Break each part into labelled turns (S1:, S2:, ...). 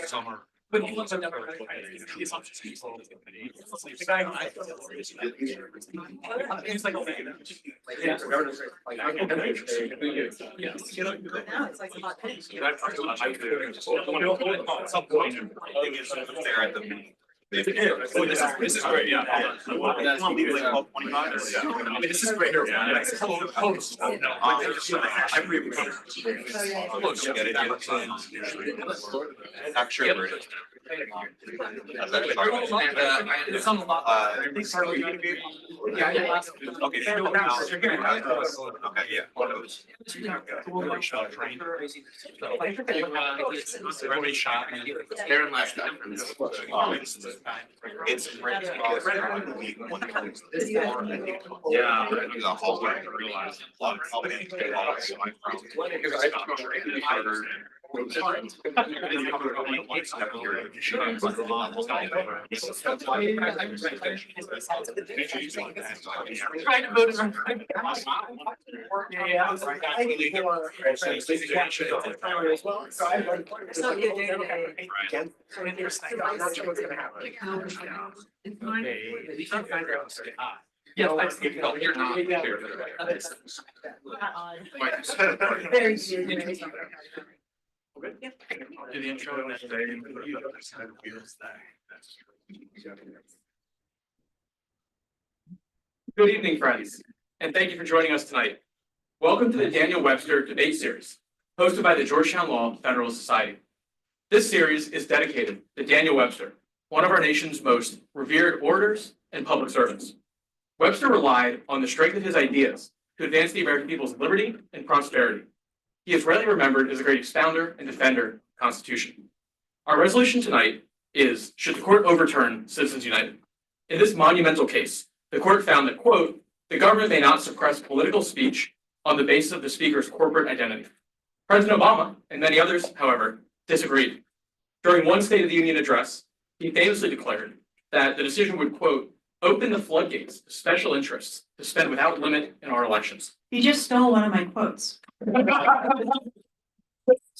S1: Summer.
S2: But he wants to never the assumptions. He's the guy it's like,
S3: Now it's like a hot thing.
S1: At some point, there at the meeting. This is great, yeah. This is great here. Actually,
S2: it's on the lot.
S1: okay, yeah. One of those. Everybody shot. Aaron last time. It's yeah, the whole way to realize a lot of
S2: Trying to vote is on.
S3: It's not good day to day.
S2: So interesting. I'm not sure what's gonna happen. Yes, I see. No, you're not.
S3: Very
S2: Do the intro and Good evening, friends, and thank you for joining us tonight. Welcome to the Daniel Webster Debate Series, hosted by the Georgetown Law Federalist Society. This series is dedicated to Daniel Webster, one of our nation's most revered orators and public servants. Webster relied on the strength of his ideas to advance the American people's liberty and prosperity. He is rarely remembered as a great expounder and defender of the Constitution. Our resolution tonight is, should the court overturn Citizens United? In this monumental case, the court found that, quote, the government may not suppress political speech on the basis of the speaker's corporate identity. President Obama and many others, however, disagreed. During one State of the Union address, he famously declared that the decision would, quote, open the floodgates to special interests to spend without limit in our elections.
S3: You just stole one of my quotes.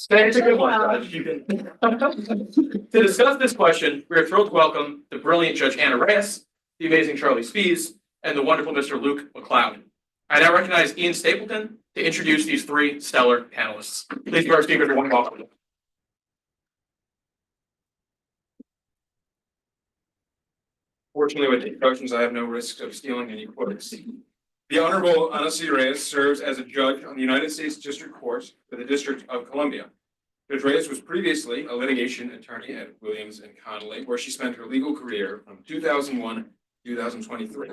S2: It's a good one, Judge. To discuss this question, we are thrilled to welcome the brilliant Judge Anna Reyes, the amazing Charlie Spies, and the wonderful Mr. Luke McLeod. I now recognize Ian Stapleton to introduce these three stellar panelists. Please give our speakers a warm welcome.
S4: Fortunately, with the introductions, I have no risk of stealing any quotes. The Honorable Ana C. Reyes serves as a judge on the United States District Court for the District of Columbia. Judge Reyes was previously a litigation attorney at Williams and Connolly, where she spent her legal career from 2001 to 2023.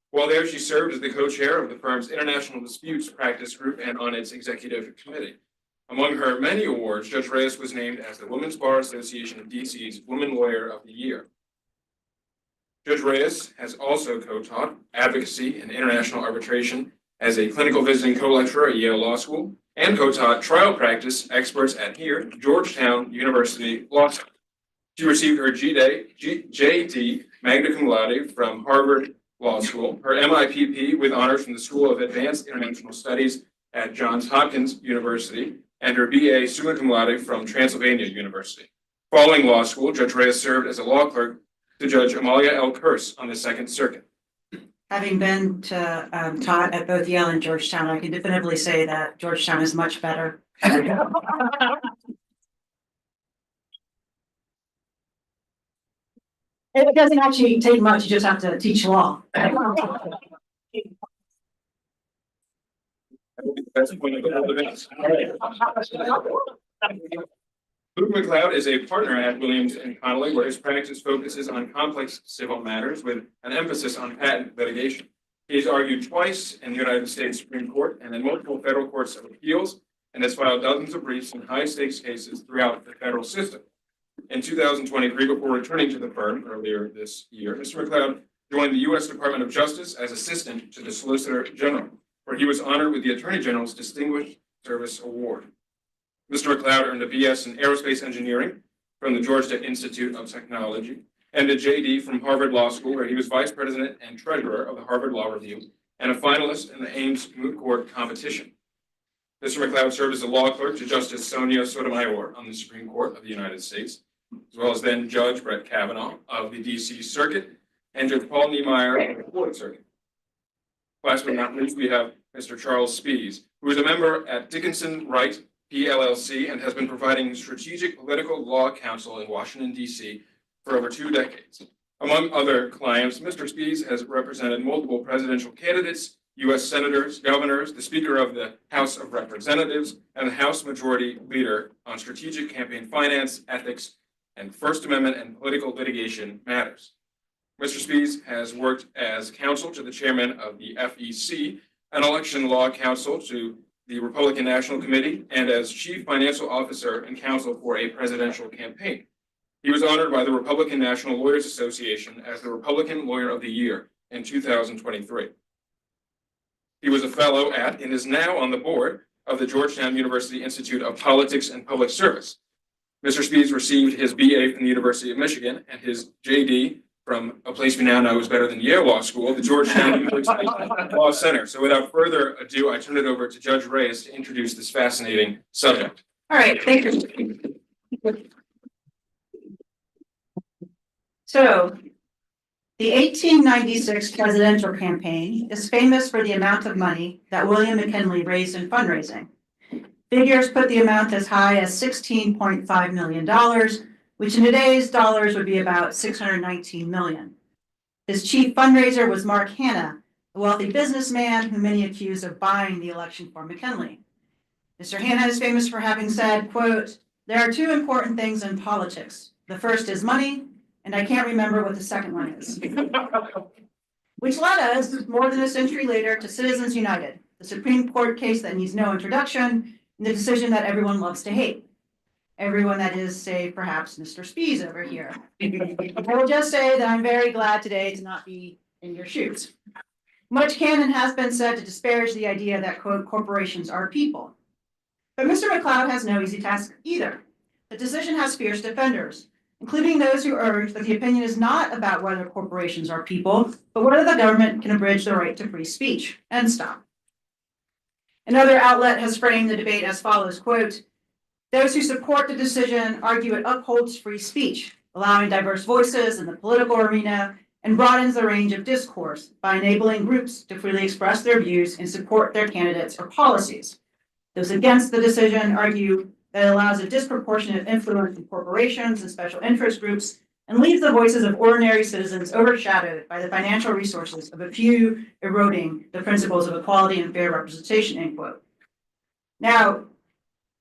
S4: While there, she served as the co-chair of the firm's International Disputes Practice Group and on its executive committee. Among her many awards, Judge Reyes was named as the Women's Bar Association of DC's Woman Lawyer of the Year. Judge Reyes has also co-taught advocacy and international arbitration as a clinical visiting co-lecturer at Yale Law School and co-taught trial practice experts at Georgetown University Law School. She received her JD magna cum laude from Harvard Law School, her MIPP with honors from the School of Advanced International Studies at Johns Hopkins University, and her BA summa cum laude from Transylvania University. Following law school, Judge Reyes served as a law clerk to Judge Amalia L. Kearse on the Second Circuit.
S3: Having been taught at both Yale and Georgetown, I can definitively say that Georgetown is much better. It doesn't actually take much, you just have to teach law.
S4: Luke McLeod is a partner at Williams and Connolly, where his practice focuses on complex civil matters with an emphasis on patent litigation. He has argued twice in the United States Supreme Court and in multiple federal courts of appeals, and has filed dozens of briefs in high-stakes cases throughout the federal system. In 2023, before returning to the firm earlier this year, Mr. McLeod joined the U.S. Department of Justice as assistant to the Solicitor General, where he was honored with the Attorney General's Distinguished Service Award. Mr. McLeod earned a BS in Aerospace Engineering from the Georgetown Institute of Technology and a JD from Harvard Law School, where he was vice president and treasurer of the Harvard Law Review and a finalist in the Ames Moot Court competition. Mr. McLeod served as a law clerk to Justice Sonia Sotomayor on the Supreme Court of the United States, as well as then Judge Brett Kavanaugh of the D.C. Circuit and Judge Paul Niemeyer of the Florida Circuit. Last but not least, we have Mr. Charles Spies, who is a member at Dickinson Wright PLLC and has been providing strategic political law counsel in Washington, D.C. for over 2 decades. Among other clients, Mr. Spies has represented multiple presidential candidates, U.S. senators, governors, the Speaker of the House of Representatives, and the House Majority Leader on strategic campaign finance, ethics, and First Amendment and political litigation matters. Mr. Spies has worked as counsel to the chairman of the FEC, an election law counsel to the Republican National Committee, and as chief financial officer and counsel for a presidential campaign. He was honored by the Republican National Lawyers Association as the Republican Lawyer of the Year in 2023. He was a fellow at and is now on the board of the Georgetown University Institute of Politics and Public Service. Mr. Spies received his BA from the University of Michigan and his JD from a place we now know is better than Yale Law School, the Georgetown University Law Center. So without further ado, I turn it over to Judge Reyes to introduce this fascinating subject.
S3: All right, thank you. So, the 1896 presidential campaign is famous for the amount of money that William McKinley raised in fundraising. Figures put the amount as high as $16.5 million, which in today's dollars would be about $619 million. His chief fundraiser was Mark Hanna, a wealthy businessman who many accused of buying the election for McKinley. Mr. Hanna is famous for having said, quote, "There are 2 important things in politics. The first is money, and I can't remember what the second one is." Which led us, more than a century later, to Citizens United, the Supreme Court case that needs no introduction, and the decision that everyone loves to hate. Everyone that is, say, perhaps Mr. Spies over here. I will just say that I'm very glad today to not be in your shoes. Much can and has been said to disparage the idea that, quote, corporations are people. But Mr. McLeod has no easy task either. The decision has fierce defenders, including those who urge that the opinion is not about whether corporations are people, but whether the government can abridge the right to free speech. End stop. Another outlet has framed the debate as follows, quote, "Those who support the decision argue it upholds free speech, allowing diverse voices in the political arena, and broadens the range of discourse by enabling groups to freely express their views and support their candidates or policies. Those against the decision argue that it allows a disproportionate influence in corporations and special interest groups and leaves the voices of ordinary citizens overshadowed by the financial resources of a few, eroding the principles of equality and fair representation," end quote. Now,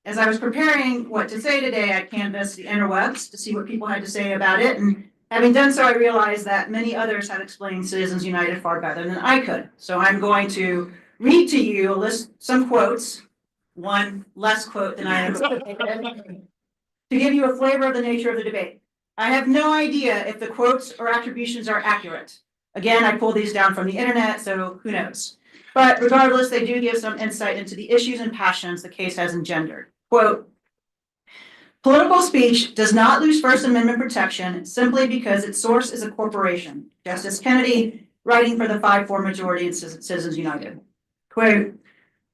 S3: as I was preparing what to say today, I canvassed the interwebs to see what people had to say about it, and having done so, I realized that many others had explained Citizens United far better than I could. So I'm going to read to you some quotes, one less quote than I anticipated, to give you a flavor of the nature of the debate. I have no idea if the quotes or attributions are accurate. Again, I pulled these down from the internet, so who knows? But regardless, they do give some insight into the issues and passions the case has engendered. Quote, "Political speech does not lose First Amendment protection simply because its source is a corporation." Justice Kennedy, writing for the 5-4 majority in Citizens United. Quote,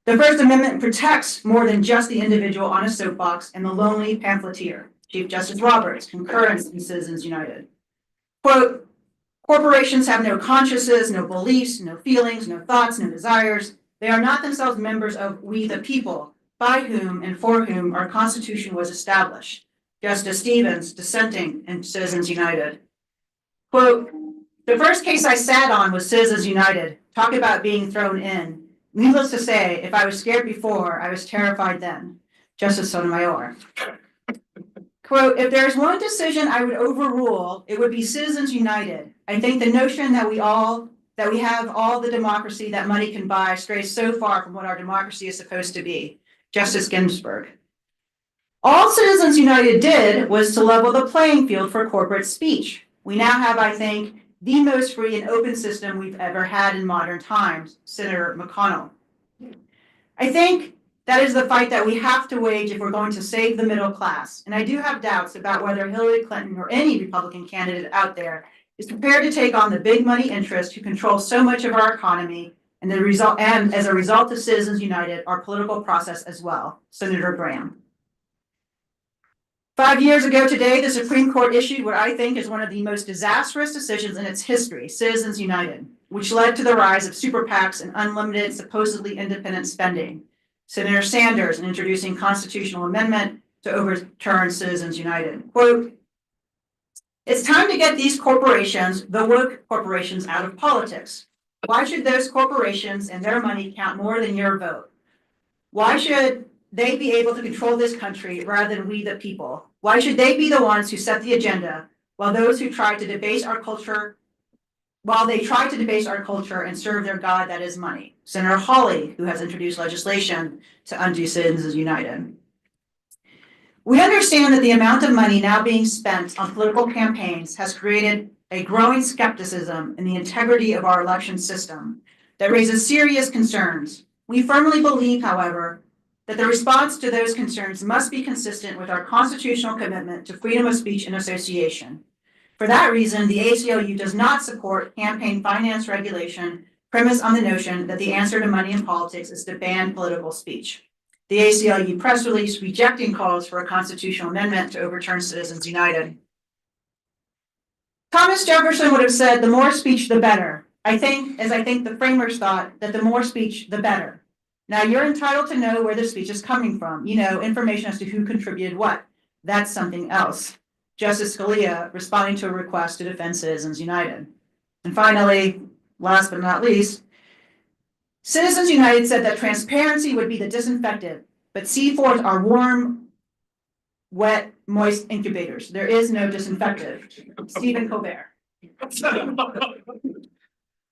S3: "The First Amendment protects more than just the individual on a soapbox and the lonely pamphleteer." Chief Justice Roberts, concurrence in Citizens United. Quote, "Corporations have no consciences, no beliefs, no feelings, no thoughts, no desires. They are not themselves members of we the people, by whom and for whom our Constitution was established." Justice Stevens, dissenting in Citizens United. Quote, "The first case I sat on was Citizens United. Talk about being thrown in. Needless to say, if I was scared before, I was terrified then." Justice Sotomayor. Quote, "If there is one decision I would overrule, it would be Citizens United. I think the notion that we have all the democracy that money can buy strays so far from what our democracy is supposed to be." Justice Ginsburg. "All Citizens United did was to level the playing field for corporate speech. We now have, I think, the most free and open system we've ever had in modern times." Senator McConell. "I think that is the fight that we have to wage if we're going to save the middle class. And I do have doubts about whether Hillary Clinton or any Republican candidate out there is prepared to take on the big money interests who control so much of our economy and as a result of Citizens United, our political process as well. Senator Graham. 5 years ago today, the Supreme Court issued what I think is one of the most disastrous decisions in its history, Citizens United, which led to the rise of super PACs and unlimited, supposedly independent spending. Senator Sanders in introducing constitutional amendment to overturn Citizens United. Quote, "It's time to get these corporations, the woke corporations, out of politics. Why should those corporations and their money count more than your vote? Why should they be able to control this country rather than we the people? Why should they be the ones who set the agenda while those who try to debase our culture, and serve their God, that is money?" Senator Hawley, who has introduced legislation to undo Citizens United. We understand that the amount of money now being spent on political campaigns has created a growing skepticism in the integrity of our election system that raises serious concerns. We firmly believe, however, that the response to those concerns must be consistent with our constitutional commitment to freedom of speech and association. For that reason, the ACLU does not support campaign finance regulation premised on the notion that the answer to money in politics is to ban political speech. The ACLU press release rejecting calls for a constitutional amendment to overturn Citizens United. Thomas Jefferson would have said, "The more speech, the better." I think the framers thought that the more speech, the better. Now you're entitled to know where the speech is coming from, information as to who contributed what. That's something else. Justice Scalia responding to a request to defend Citizens United. And finally, last but not least, Citizens United said that transparency would be the disinfectant, but C4s are warm, wet, moist incubators. There is no disinfectant. Stephen Colbert.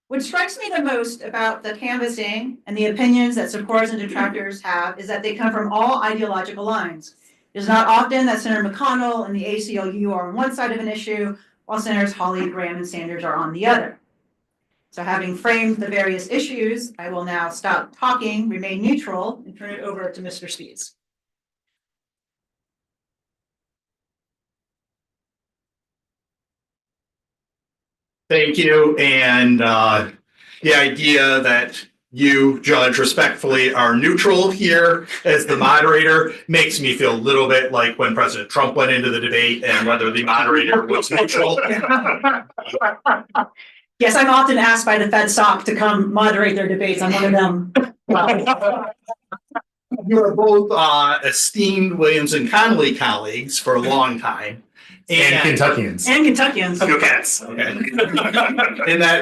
S3: What strikes me the most about the canvassing and the opinions that supporters and detractors have is that they come from all ideological lines. It is not often that Senator McConell and the ACLU are on one side of an issue, while Senators Hawley, Graham, and Sanders are on the other. So having framed the various issues, I will now stop talking, remain neutral, and turn it over to Mr. Speeds.
S5: Thank you. And the idea that you, Judge, respectfully are neutral here as the moderator makes me feel a little bit like when President Trump went into the debate and whether the moderator was neutral.
S3: Yes, I'm often asked by the FedSoc to come moderate their debates. I'm one of them.
S5: You are both esteemed Williams and Connolly colleagues for a long time.
S6: And Kentuckians.
S3: And Kentuckians.
S5: Yes. Okay.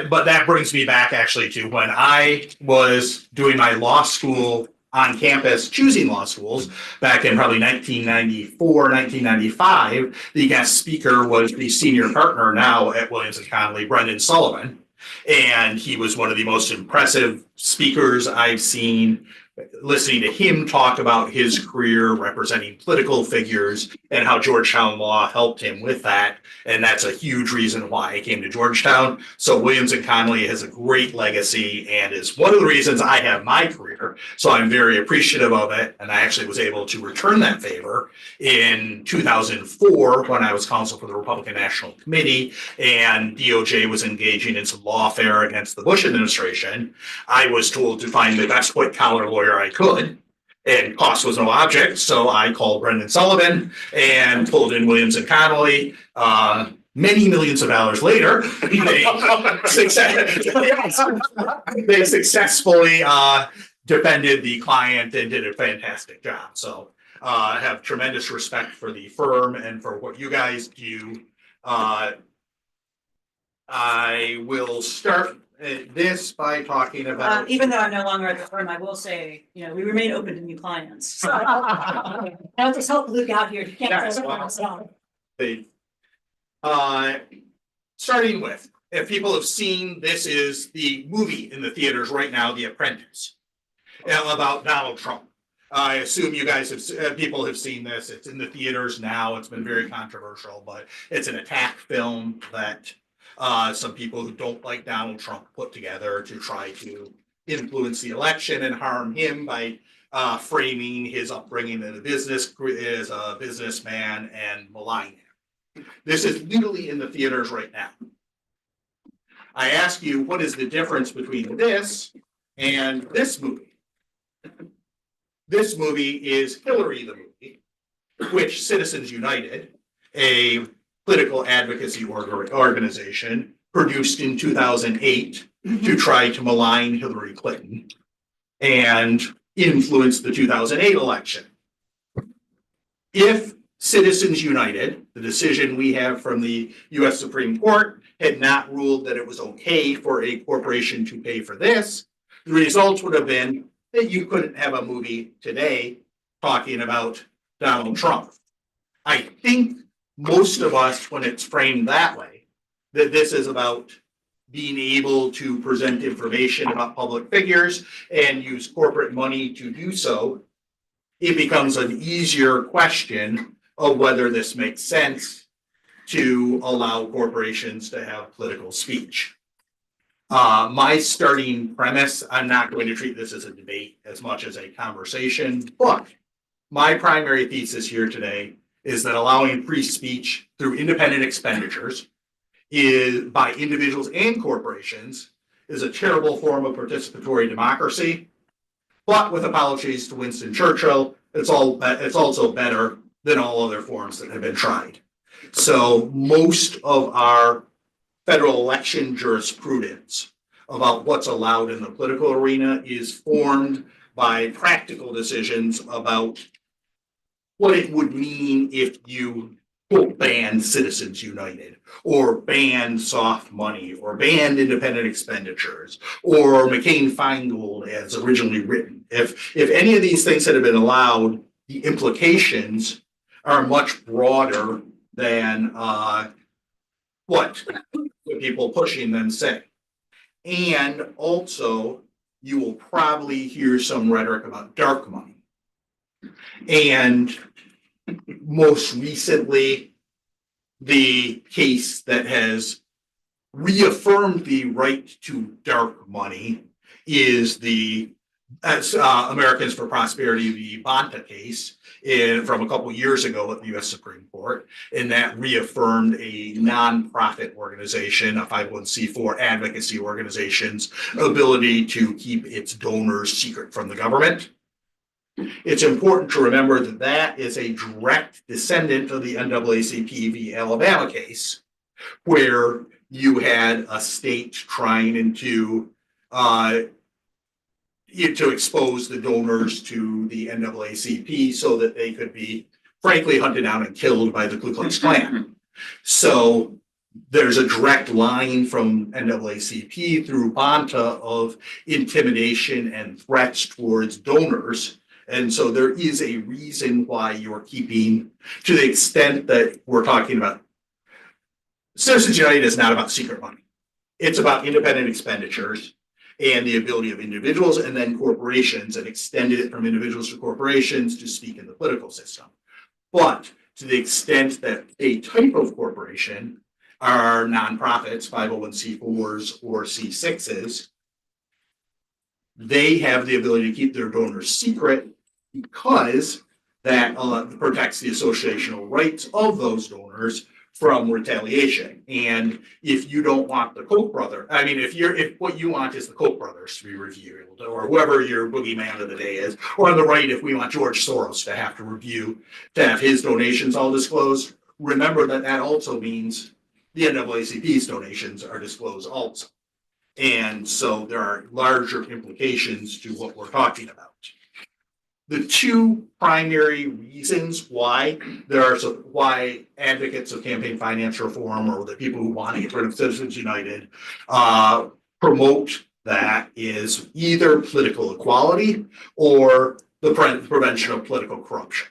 S5: But that brings me back actually to when I was doing my law school on campus, choosing law schools back in probably 1994, 1995. The guest speaker was the senior partner now at Williams and Connolly, Brendan Sullivan. And he was one of the most impressive speakers I've seen. Listening to him talk about his career representing political figures and how Georgetown law helped him with that. And that's a huge reason why I came to Georgetown. So Williams and Connolly has a great legacy and is one of the reasons I have my career. So I'm very appreciative of it. And I actually was able to return that favor in 2004 when I was counsel for the Republican National Committee and DOJ was engaging in some lawfare against the Bush administration. I was told to find the best white collar lawyer I could, and cost was no object. So I called Brendan Sullivan and pulled in Williams and Connolly. Many millions of dollars later, they successfully defended the client and did a fantastic job. So I have tremendous respect for the firm and for what you guys do. I will start this by talking about.
S3: Even though I'm no longer at the firm, I will say, we remain open to new clients. So I'll just help Luke out here.
S5: Starting with, if people have seen, this is the movie in the theaters right now, The Apprentice, about Donald Trump. I assume you guys people have seen this. It's in the theaters now. It's been very controversial, but it's an attack film that some people who don't like Donald Trump put together to try to influence the election and harm him by framing his upbringing as a businessman and malign him. This is legally in the theaters right now. I ask you, what is the difference between this And this movie is Hillary the movie, which Citizens United, a political advocacy organization, produced in 2008 to try to malign Hillary Clinton and influence the 2008 election. If Citizens United, the decision we have from the US Supreme Court, had not ruled that it was okay for a corporation to pay for this, the results would have been that you couldn't have a movie today talking about Donald Trump. I think most of us, when it's framed that way, that this is about being able to present information about public figures and use corporate money to do so, it becomes an easier question of whether this makes sense to allow corporations to have political speech. My starting premise, I'm not going to treat this as a debate as much as a conversation, but my primary thesis here today is that allowing free speech through independent expenditures is by individuals and corporations is a terrible form of participatory democracy. But with apologies to Winston Churchill, it's also better than all other forms that have been tried. So most of our federal election jurisprudence about what's allowed in the political arena is formed by practical decisions about what it would mean if you banned Citizens United, or banned soft money, or banned independent expenditures, or McCain-Feingold as originally written. If any of these things had been allowed, the implications are much broader than what the people pushing them say. And also, you will probably hear some rhetoric about dark money. And most recently, the case that has reaffirmed the right to dark money is the Americans for Prosperity, the Bonta case from a couple years ago at the US Supreme Court, and that reaffirmed a nonprofit organization, a 501c4 advocacy organization's ability to keep its donors secret from the government. It's important to remember that that is a direct descendant of the NAACP v. Alabama case, where you had a state trying to expose the donors to the NAACP so that they could be, frankly, hunted down and killed by the Ku Klux Klan. So there's a direct line from NAACP through Bonta of intimidation and threats towards donors. And so there is a reason why you're keeping, to the extent that we're talking about, Citizens United is not about secret money. It's about independent expenditures and the ability of individuals and then corporations, and extended it from individuals to corporations to speak in the political system. But to the extent that a type of corporation are nonprofits, 501c4s or C6s, they have the ability to keep their donors secret because that protects the associational rights of those donors from retaliation. And if you don't want the Koch brother, I mean, if what you want is the Koch brothers to be reviewed, or whoever your boogeyman of the day is, or on the right, if we want George Soros to have to review, to have his donations all disclosed, remember that that also means the NAACP's donations are disclosed also. And so there are larger implications to what we're talking about. The two primary reasons why why advocates of campaign finance reform, or the people who want to get rid of Citizens United, promote that is either political equality or the prevention of political corruption.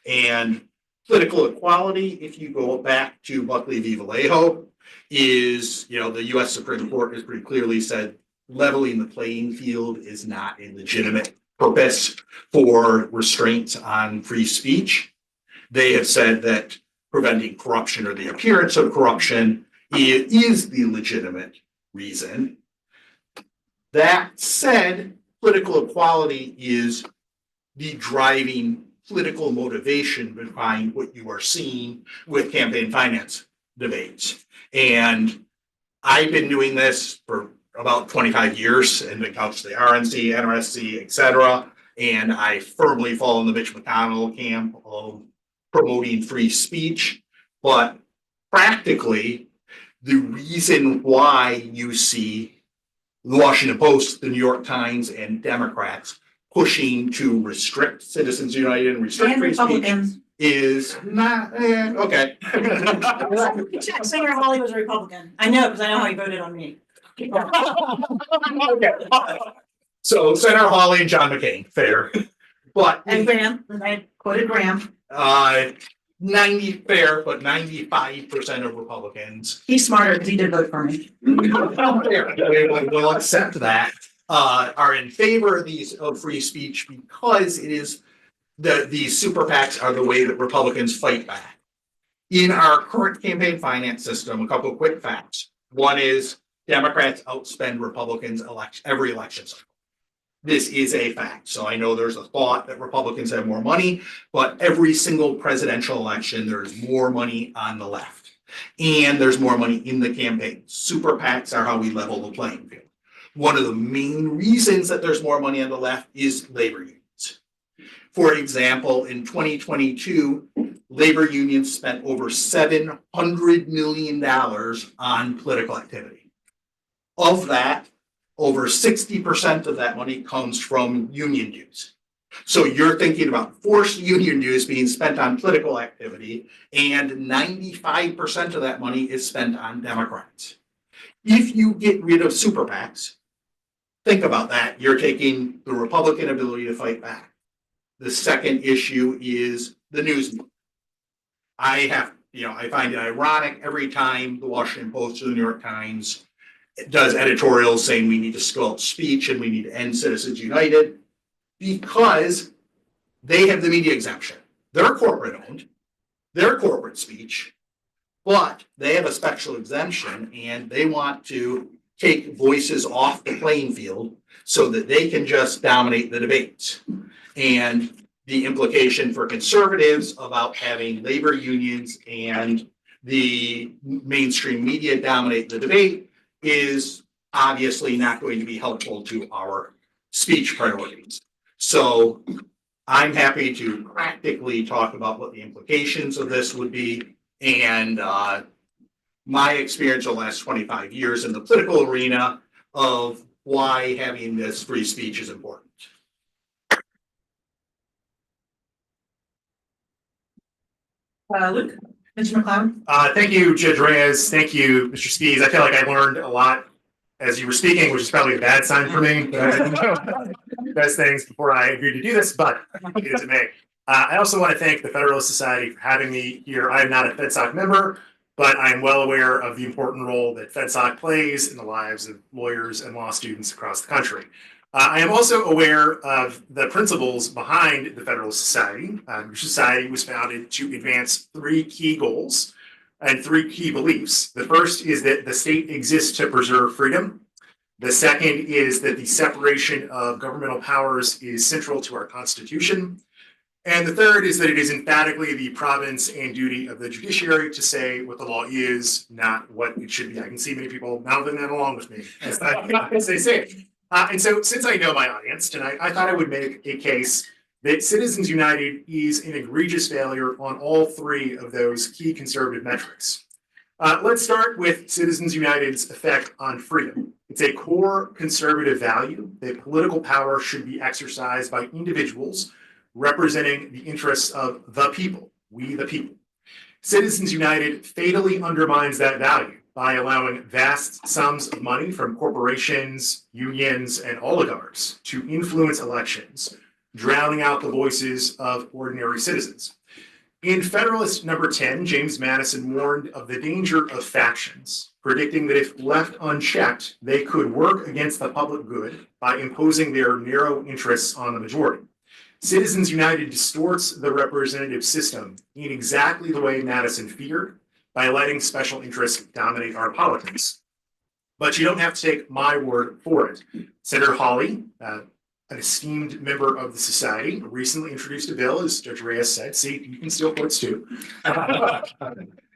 S5: And political equality, if you go back to Buckley v. Vallejo, is, the US Supreme Court has pretty clearly said leveling the playing field is not a legitimate purpose for restraints on free speech. They have said that preventing corruption or the appearance of corruption is the legitimate reason. That said, political equality is the driving political motivation behind what you are seeing with campaign finance debates. And I've been doing this for about 25 years and it counts the RNC, NRSC, et cetera. And I firmly fall in the Mitch McConnell camp of promoting free speech. But practically, the reason why you see the Washington Post, the New York Times, and Democrats pushing to restrict Citizens United and restrict
S3: And
S5: free speech
S3: Republicans.
S5: is not, okay.
S3: Senator Hawley was a Republican. I know, because I know how he voted on me.
S5: So Senator Hawley and John McCain, fair. But
S3: And Graham, I quoted Graham.
S5: 90 fair, but 95% of Republicans
S3: He's smarter because he did vote for me.
S5: will accept that, are in favor of these of free speech because it is these super PACs are the way that Republicans fight back. In our current campaign finance system, a couple of quick facts. One is Democrats outspend Republicans every election cycle. This is a fact. So I know there's a thought that Republicans have more money, but every single presidential election, there's more money on the left. And there's more money in the campaign. Super PACs are how we level the playing field. One of the main reasons that there's more money on the left is labor unions. For example, in 2022, labor unions spent over $700 million on political activity. Of that, over 60% of that money comes from union dues. So you're thinking about forced union dues being spent on political activity, and 95% of that money is spent on Democrats. If you get rid of super PACs, think about that. You're taking the Republican ability to fight back. The second issue is the news media. I find it ironic every time the Washington Post or the New York Times does editorials saying we need to sculpt speech and we need to end Citizens United, because they have the media exemption. They're corporate owned, they're corporate speech, but they have a special exemption and they want to take voices off the playing field so that they can just dominate the debates. And the implication for conservatives about having labor unions and the mainstream media dominate the debate is obviously not going to be helpful to our speech priorities. So I'm happy to practically talk about what the implications of this would be, and my experience over the last 25 years in the political arena of why having this free speech is important.
S3: Luke, Mr. McCloud.
S6: Thank you, Judge Reyes. Thank you, Mr. Spees. I feel like I learned a lot as you were speaking, which is probably a bad sign for me. But I didn't know best things before I agreed to do this, but it is a may. I also want to thank the Federalist Society for having me here. I am not a FedSoc member, but I am well aware of the important role that FedSoc plays in the lives of lawyers and law students across the country. I am also aware of the principles behind the Federalist Society. Your society was founded to advance three key goals and three key beliefs. The first is that the state exists to preserve freedom. The second is that the separation of governmental powers is central to our Constitution. And the third is that it is emphatically the province and duty of the judiciary to say what the law is, not what it should be. I can see many people mouthing that along with me as they say it. And so since I know my audience tonight, I thought I would make a case that Citizens United is an egregious failure on all three of those key conservative metrics. Let's start with Citizens United's effect on freedom. It's a core conservative value that political power should be exercised by individuals representing the interests of the people, we the people. Citizens United fatally undermines that value by allowing vast sums of money from corporations, unions, and oligarchs to influence elections, drowning out the voices of ordinary citizens. In Federalist number 10, James Madison warned of the danger of factions, predicting that if left unchecked, they could work against the public good by imposing their narrow interests on the majority. Citizens United distorts the representative system in exactly the way Madison feared, by letting special interests dominate our politics. But you don't have to take my word for it. Senator Hawley, an esteemed member of the society, recently introduced a bill, as Judge Reyes said. See, you can steal quotes too.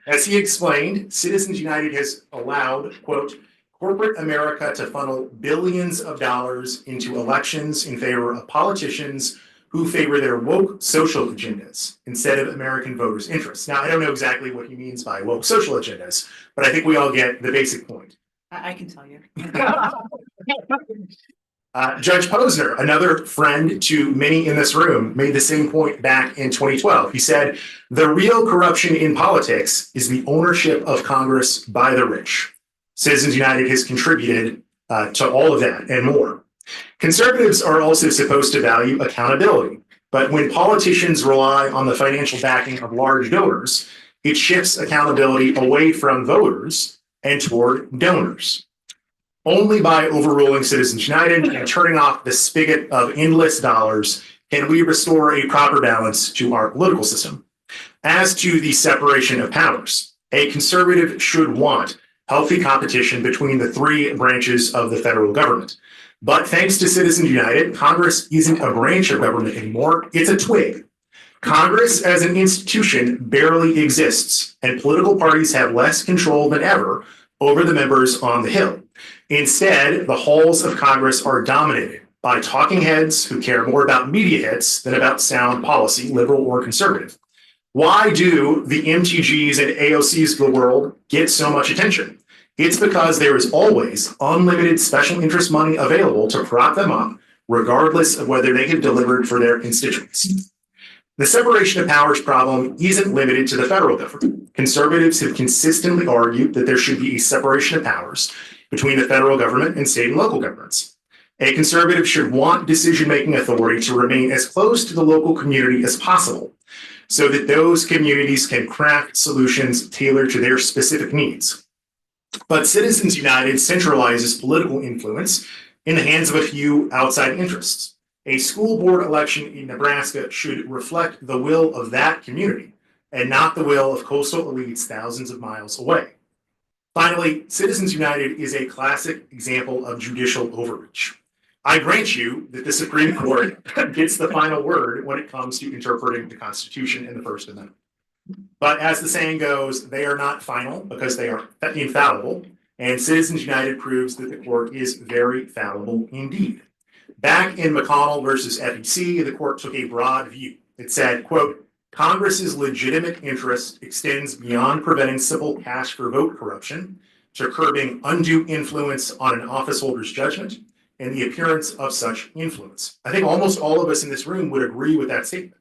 S6: As he explained, Citizens United has allowed, quote, corporate America to funnel billions of dollars into elections in favor of politicians who favor their woke social agendas instead of American voters' interests. Now, I don't know exactly what he means by woke social agendas, but I think we all get the basic point.
S3: I can tell you.
S6: Judge Posner, another friend to many in this room, made the same point back in 2012. He said, the real corruption in politics is the ownership of Congress by the rich. Citizens United has contributed to all of that and more. Conservatives are also supposed to value accountability, but when politicians rely on the financial backing of large donors, it shifts accountability away from voters and toward donors. Only by overruling Citizens United and turning off the spigot of endless dollars can we restore a proper balance to our political system. As to the separation of powers, a conservative should want healthy competition between the three branches of the federal government. But thanks to Citizens United, Congress isn't a branch of government anymore, it's a twig. Congress as an institution barely exists, and political parties have less control than ever over the members on the Hill. Instead, the halls of Congress are dominated by talking heads who care more about media hits than about sound policy, liberal or conservative. Why do the MTGs and AOCs of the world get so much attention? It's because there is always unlimited special interest money available to prop them up, regardless of whether they have delivered for their constituents. The separation of powers problem isn't limited to the federal government. Conservatives have consistently argued that there should be a separation of powers between the federal government and state and local governments. A conservative should want decision-making authority to remain as close to the local community as possible, so that those communities can craft solutions tailored to their specific needs. But Citizens United centralizes political influence in the hands of a few outside interests. A school board election in Nebraska should reflect the will of that community and not the will of coastal elites thousands of miles away. Finally, Citizens United is a classic example of judicial overreach. I grant you that the Supreme Court gets the final word when it comes to interpreting the Constitution and the First Amendment. But as the saying goes, they are not final because they are infallible, and Citizens United proves that the court is very fallible indeed. Back in McConnell versus FEC, the court took a broad view. It said, quote, Congress's legitimate interest extends beyond preventing civil cash for vote corruption to curbing undue influence on an officeholder's judgment and the appearance of such influence. I think almost all of us in this room would agree with that statement.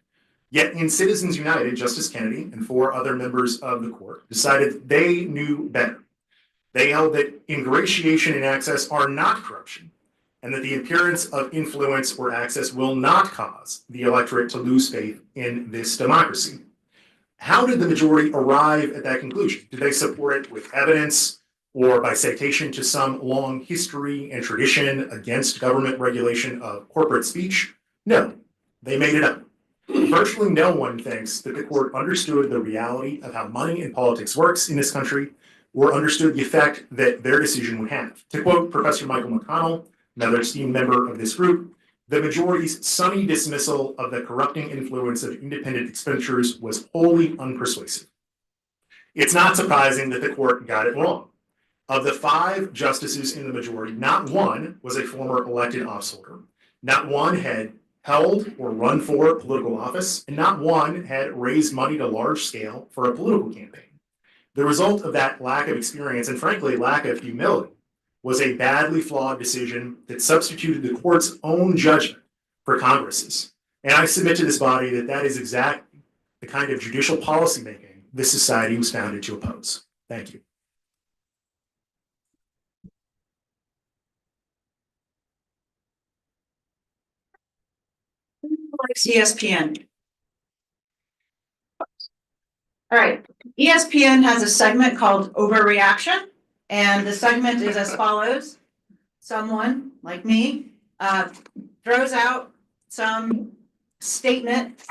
S6: Yet in Citizens United, Justice Kennedy and 4 other members of the court decided they knew better. They held that ingratiation and access are not corruption, and that the appearance of influence or access will not cause the electorate to lose faith in this democracy. How did the majority arrive at that conclusion? Did they support it with evidence or by citation to some long history and tradition against government regulation of corporate speech? No, they made it up. Virtually no one thinks that the court understood the reality of how money and politics works in this country or understood the effect that their decision would have. To quote Professor Michael McConnell, another esteemed member of this group, the majority's sunny dismissal of the corrupting influence of independent expenditures was wholly unpersuasive. It's not surprising that the court got it wrong. Of the 5 justices in the majority, not one was a former elected officeholder, not one had held or run for political office, and not one had raised money to large scale for a political campaign. The result of that lack of experience and frankly lack of humility was a badly flawed decision that substituted the court's own judgment for Congress's. And I submit to this body that that is exactly the kind of judicial policymaking this society was founded to oppose. Thank you.
S3: ESPN. All right, ESPN has a segment called Overreaction, and the segment is as follows. Someone, like me, throws out some statement,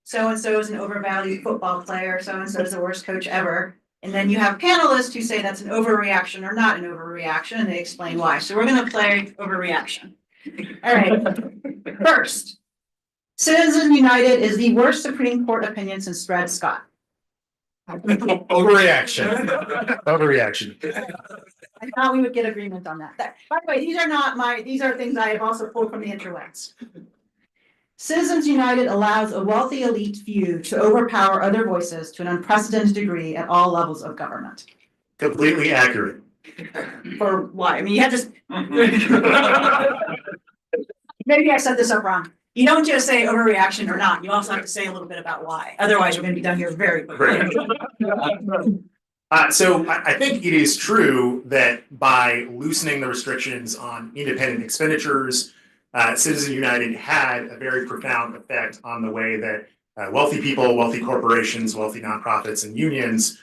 S3: so-and-so is an overvalued football player, so-and-so is the worst coach ever, and then you have panelists who say that's an overreaction or not an overreaction, and they explain why. So we're gonna play Overreaction. All right, first. Citizens United is the worst Supreme Court opinion since Dred Scott.
S5: Overreaction.
S6: Overreaction.
S3: I thought we would get agreement on that. By the way, these are things I have also pulled from the interwebs. Citizens United allows a wealthy elite few to overpower other voices to an unprecedented degree at all levels of government.
S6: Completely accurate.
S3: For why? I mean, you have to. Maybe I set this up wrong. You don't just say overreaction or not, you also have to say a little bit about why. Otherwise, we're gonna be done here very quickly.
S6: So I think it is true that by loosening the restrictions on independent expenditures, Citizens United had a very profound effect on the way that wealthy people, wealthy corporations, wealthy nonprofits, and unions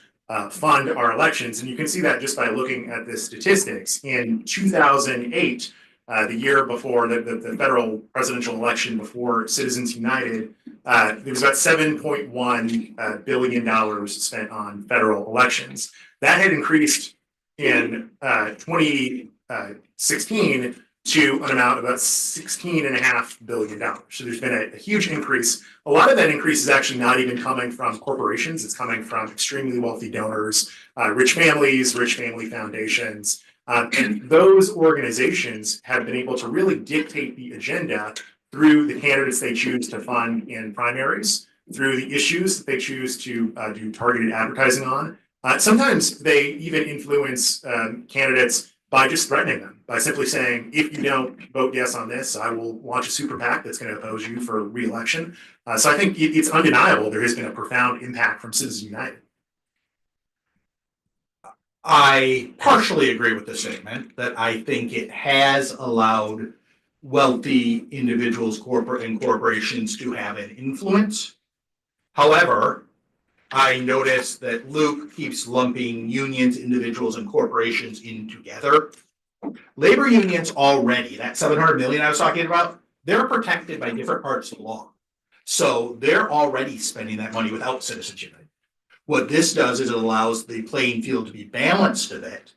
S6: fund our elections. And you can see that just by looking at the statistics. In 2008, the year before the federal presidential election before Citizens United, there was about $7.1 billion spent on federal elections. That had increased in 2016 to an amount of about $16.5 billion. So there's been a huge increase. A lot of that increase is actually not even coming from corporations. It's coming from extremely wealthy donors, rich families, rich family foundations. And those organizations have been able to really dictate the agenda through the candidates they choose to fund in primaries, through the issues that they choose to do targeted advertising on. Sometimes they even influence candidates by just threatening them, by simply saying, if you don't vote yes on this, I will launch a super PAC that's going to oppose you for re-election. So I think it's undeniable there has been a profound impact from Citizens United.
S5: I partially agree with the statement that I think it has allowed wealthy individuals, and corporations to have an influence. However, I notice that Luke keeps lumping unions, individuals, and corporations in together. Labor unions already, that 700 million I was talking about, they're protected by different parts of the law. So they're already spending that money without Citizens United. What this does is it allows the playing field to be balanced a bit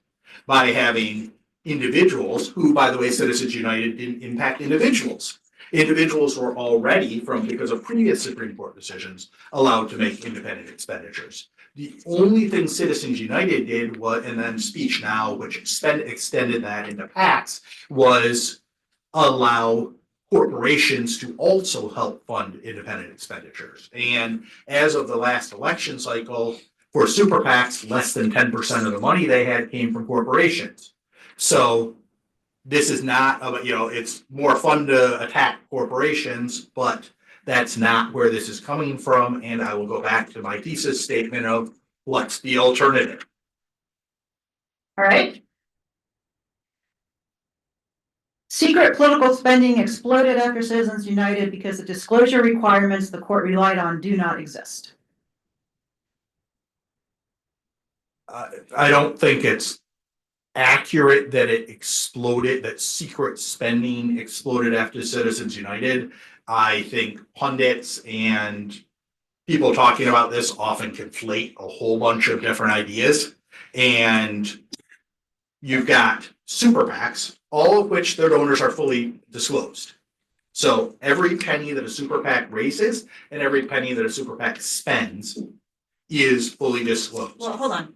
S5: by having individuals who, by the way, Citizens United didn't impact individuals. Individuals were already, because of previous Supreme Court decisions, allowed to make independent expenditures. The only thing Citizens United did was, and then Speech Now, which extended that into PACs, was allow corporations to also help fund independent expenditures. And as of the last election cycle, for super PACs, less than 10% of the money they had came from corporations. So this is not, it's more fun to attack corporations, but that's not where this is coming from. And I will go back to my thesis statement of what's the alternative.
S3: All right. Secret political spending exploded after Citizens United because the disclosure requirements the court relied on do not exist.
S5: I don't think it's accurate that it exploded, that secret spending exploded after Citizens United. I think pundits and people talking about this often conflate a whole bunch of different ideas. And you've got super PACs, all of which their donors are fully disclosed. So every penny that a super PAC raises and every penny that a super PAC spends is fully disclosed.
S3: Well, hold on.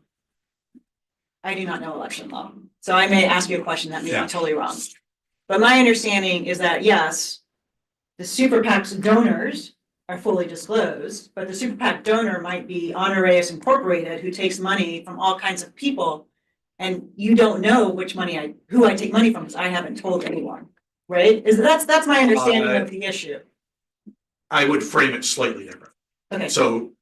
S3: I do not know election law, so I may ask you a question that may be totally wrong. But my understanding is that, yes, the super PAC's donors are fully disclosed, but the super PAC donor might be Honoreus Incorporated, who takes money from all kinds of people. And you don't know who I take money from, because I haven't told anyone, right? That's my understanding of the issue.
S5: I would frame it slightly different.
S3: Okay.
S5: So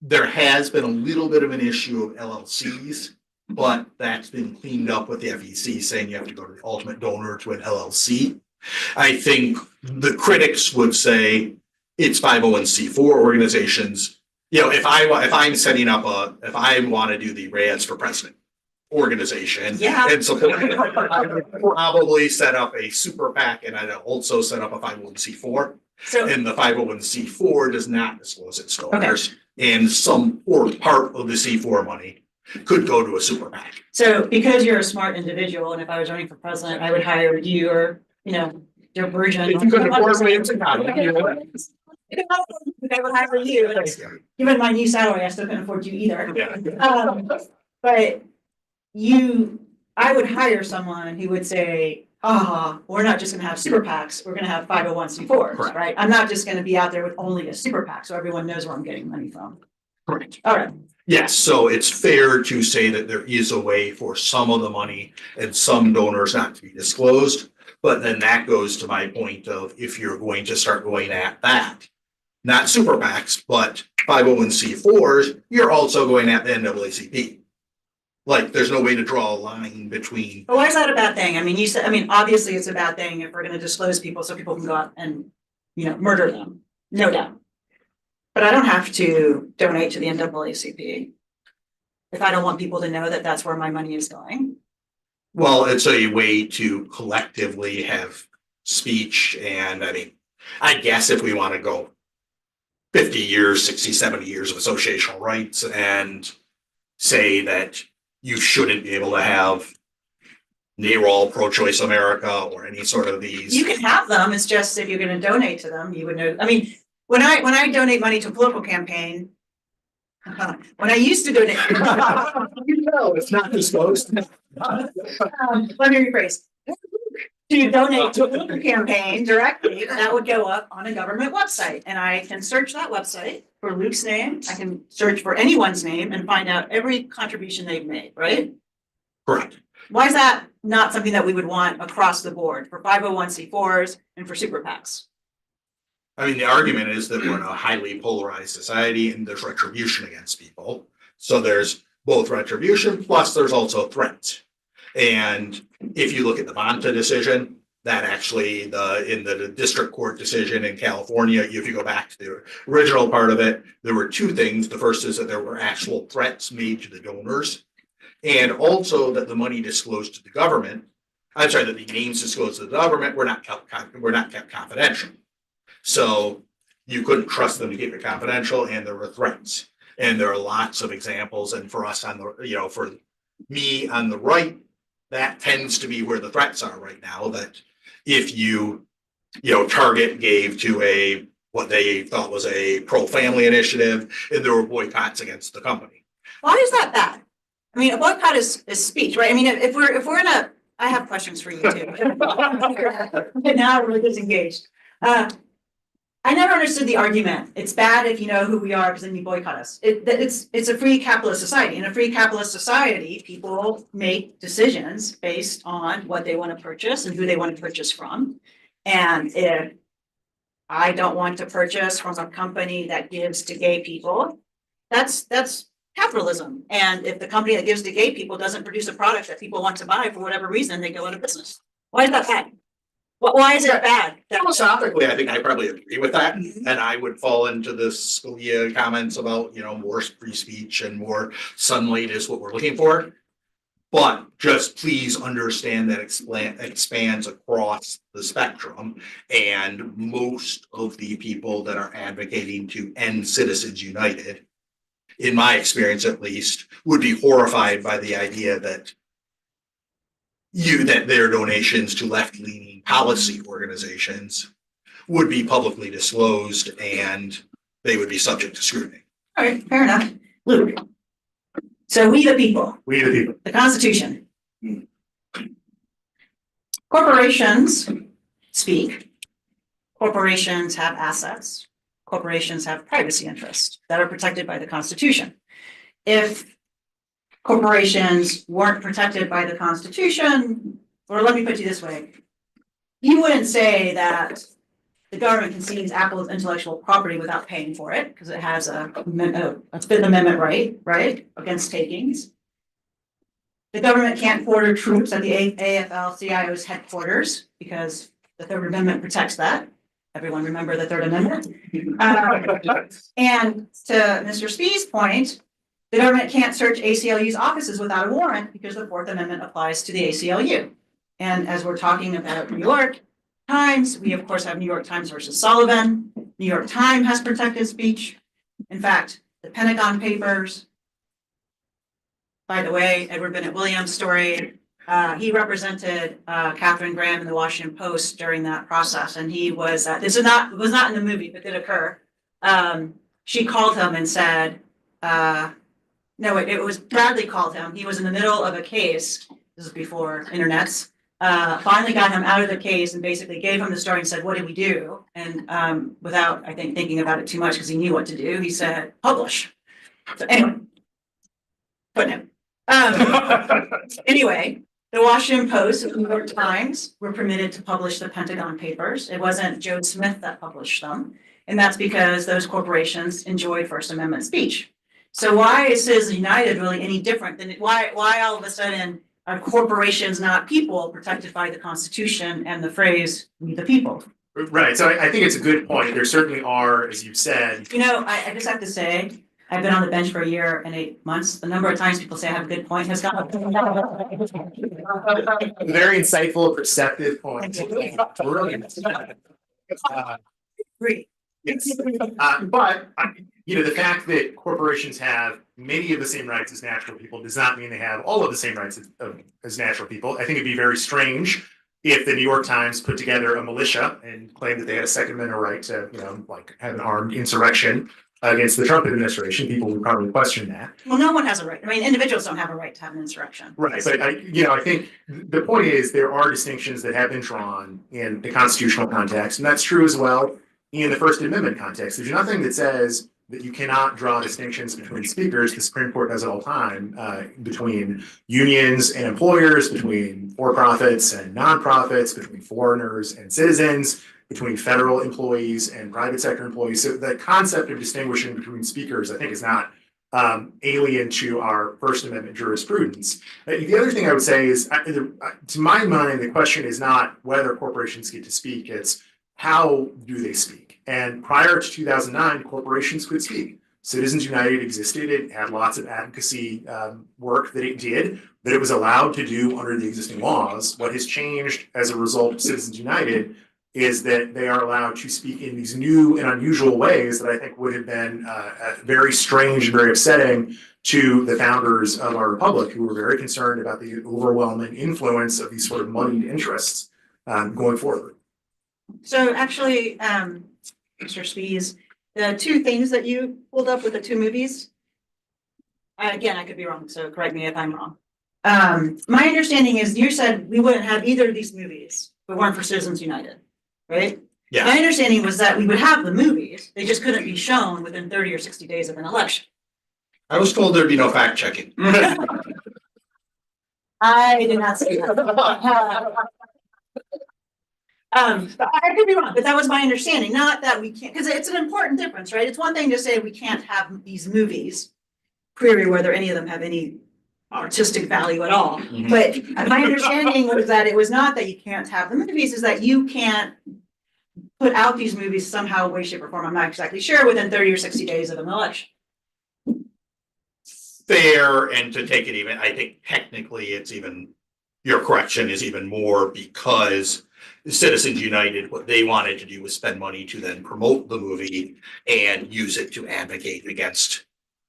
S5: there has been a little bit of an issue of LLCs, but that's been cleaned up with the FEC saying you have to go to the ultimate donor to an LLC. I think the critics would say it's 501c4 organizations. If I'm setting up if I want to do the Reyes for President organization, and so I would probably set up a super PAC, and I'd also set up a 501c4.
S3: So,
S5: and the 501c4 does not disclose its donors, and some or part of the C4 money could go to a super PAC.
S3: So because you're a smart individual, and if I was running for president, I would hire you or, Joe Burgeon.
S5: If you could afford me, it's a
S3: I would hire you, and given my new salary, I still can't afford you either.
S5: Yeah.
S3: But I would hire someone who would say, we're not just gonna have super PACs, we're gonna have 501c4s,
S5: Correct.
S3: right? I'm not just gonna be out there with only a super PAC, so everyone knows where I'm getting money from.
S5: Correct.
S3: All right,
S5: Yes, so it's fair to say that there is a way for some of the money and some donors not to be disclosed. But then that goes to my point of if you're going to start going at that, not super PACs, but 501c4s, you're also going at the NAACP. Like, there's no way to draw a line between,
S3: but why is that a bad thing? I mean, you said, obviously it's a bad thing if we're gonna disclose people so people can go out and, murder them, no doubt. But I don't have to donate to the NAACP if I don't want people to know that that's where my money is going.
S5: well, it's a way to collectively have speech. And I mean, I guess if we want to go 50 years, 60, 70 years of associational rights and say that you shouldn't be able to have NARAL, Pro-Choice America, or any sort of these.
S3: You can have them, it's just if you're gonna donate to them, you would know, when I donate money to a political campaign, when I used to donate.
S5: It's not disclosed.
S3: Let me rephrase. To donate to a political campaign directly, that would go up on a government website, and I can search that website for Luke's name, I can search for anyone's name and find out every contribution they've made, right?
S5: Correct.
S3: Why is that not something that we would want across the board for 501c4s and for super PACs?
S5: I mean, the argument is that we're in a highly polarized society and there's retribution against people. So there's both retribution, plus there's also threats. And if you look at the Bonta decision, that actually in the district court decision in California, if you go back to the original part of it, there were two things. The first is that there were actual threats made to the donors, and also that the money disclosed to the government, I'm sorry, that the names disclosed to the government were not kept confidential. So you couldn't trust them to keep it confidential, and there were threats. And there are lots of examples, and for us on the, for me on the right, that tends to be where the threats are right now, that if Target gave to what they thought was a pro-family initiative, and there were boycotts against the company.
S3: Why is that bad? I mean, a boycott is speech, right? I mean, if we're in a, I have questions for you too. Now we're disengaged. I never understood the argument. It's bad if you know who we are because then you boycott us. It's a free capitalist society. In a free capitalist society, people make decisions based on what they want to purchase and who they want to purchase from. And if I don't want to purchase from a company that gives to gay people, that's capitalism. And if the company that gives to gay people doesn't produce a product that people want to buy for whatever reason, they go out of business. Why is that bad? Why is it bad?
S5: Philosophically, I think I probably agree with that. And I would fall into the Scalia comments about, more free speech and more sunlight is what we're looking for. But just please understand that expands across the spectrum. And most of the people that are advocating to end Citizens United, in my experience at least, would be horrified by the idea that their donations to left-leaning policy organizations would be publicly disclosed and they would be subject to scrutiny.
S3: All right, fair enough. Luke. So we the people,
S6: the
S3: Constitution. Corporations speak. Corporations have assets. Corporations have privacy interests that are protected by the Constitution. If corporations weren't protected by the Constitution, or let me put you this way, you wouldn't say that the government can seize Apple's intellectual property without paying for it, because it has a Fifth Amendment right, against takings. The government can't order troops at the AFL-CIO's headquarters, because the Third Amendment protects that. Everyone remember the Third Amendment? And to Mr. Spee's point, the government can't search ACLU's offices without a warrant because the Fourth Amendment applies to the ACLU. And as we're talking about New York Times, we of course have New York Times versus Sullivan. New York Times has protected speech. In fact, the Pentagon Papers, by the way, Edward Bennett Williams' story, he represented Katharine Graham in the Washington Post during that process, and he was this was not in the movie, but did occur. she called him and said, no, it was Bradley called him. He was in the middle of a case. This is before internets. Finally got him out of the case and basically gave him the story and said, what do we do? And without, I think, thinking about it too much because he knew what to do, he said, publish. So anyway, putting him. Anyway, the Washington Post and the New York Times were permitted to publish the Pentagon Papers. It wasn't Joe Smith that published them. And that's because those corporations enjoyed First Amendment speech. So why is Citizens United really any different than why all of a sudden are corporations, not people, protected by the Constitution and the phrase "we the people"?
S6: Right, so I think it's a good point. There certainly are, as you've said.
S3: You know, I just have to say, I've been on the bench for 1 year and 8 months. The number of times people say I have a good point has gone up.
S6: Very insightful, perceptive point. Brilliant.
S3: Great.
S6: Yes. You know, the fact that corporations have many of the same rights as natural people does not mean they have all of the same rights as natural people. I think it'd be very strange if the New York Times put together a militia and claimed that they had a Second Amendment right to, you know, like have an armed insurrection against the Trump administration. People would probably question that.
S3: Well, no one has a right. I mean, individuals don't have a right to have an insurrection.
S6: Right, but I think the point is there are distinctions that have been drawn in the constitutional context, and that's true as well in the First Amendment context. There's nothing that says that you cannot draw distinctions between speakers. The Supreme Court does it all the time, between unions and employers, between for-profits and nonprofits, between foreigners and citizens, between federal employees and private sector employees. So the concept of distinguishing between speakers, I think, is not alien to our First Amendment jurisprudence. The other thing I would say is, to my mind, the question is not whether corporations get to speak, it's how do they speak? And prior to 2009, corporations could speak. Citizens United existed. It had lots of advocacy work that it did, that it was allowed to do under the existing laws. What has changed as a result of Citizens United is that they are allowed to speak in these new and unusual ways that I think would have been very strange and very upsetting to the founders of our republic, who were very concerned about the overwhelming influence of these sort of moneyed interests going forward.
S3: So actually, Mr. Spies, the two things that you pulled up with the two movies, again, I could be wrong, so correct me if I'm wrong. My understanding is you said we wouldn't have either of these movies if it weren't for Citizens United, right?
S5: Yeah.
S3: My understanding was that we would have the movies, they just couldn't be shown within 30 or 60 days of an election.
S5: I was told there'd be no fact checking.
S3: I did not say that. I could be wrong, but that was my understanding, not that we can't, because it's an important difference, right? It's one thing to say we can't have these movies, query whether any of them have any artistic value at all.
S5: Mhm.
S3: But my understanding was that it was not that you can't have the movies, is that you can't put out these movies somehow, way, shape, or form. I'm not exactly sure, within 30 or 60 days of an election.
S5: Fair, and to take it even, I think technically it's even, your correction is even more, because Citizens United, what they wanted to do was spend money to then promote the movie and use it to advocate against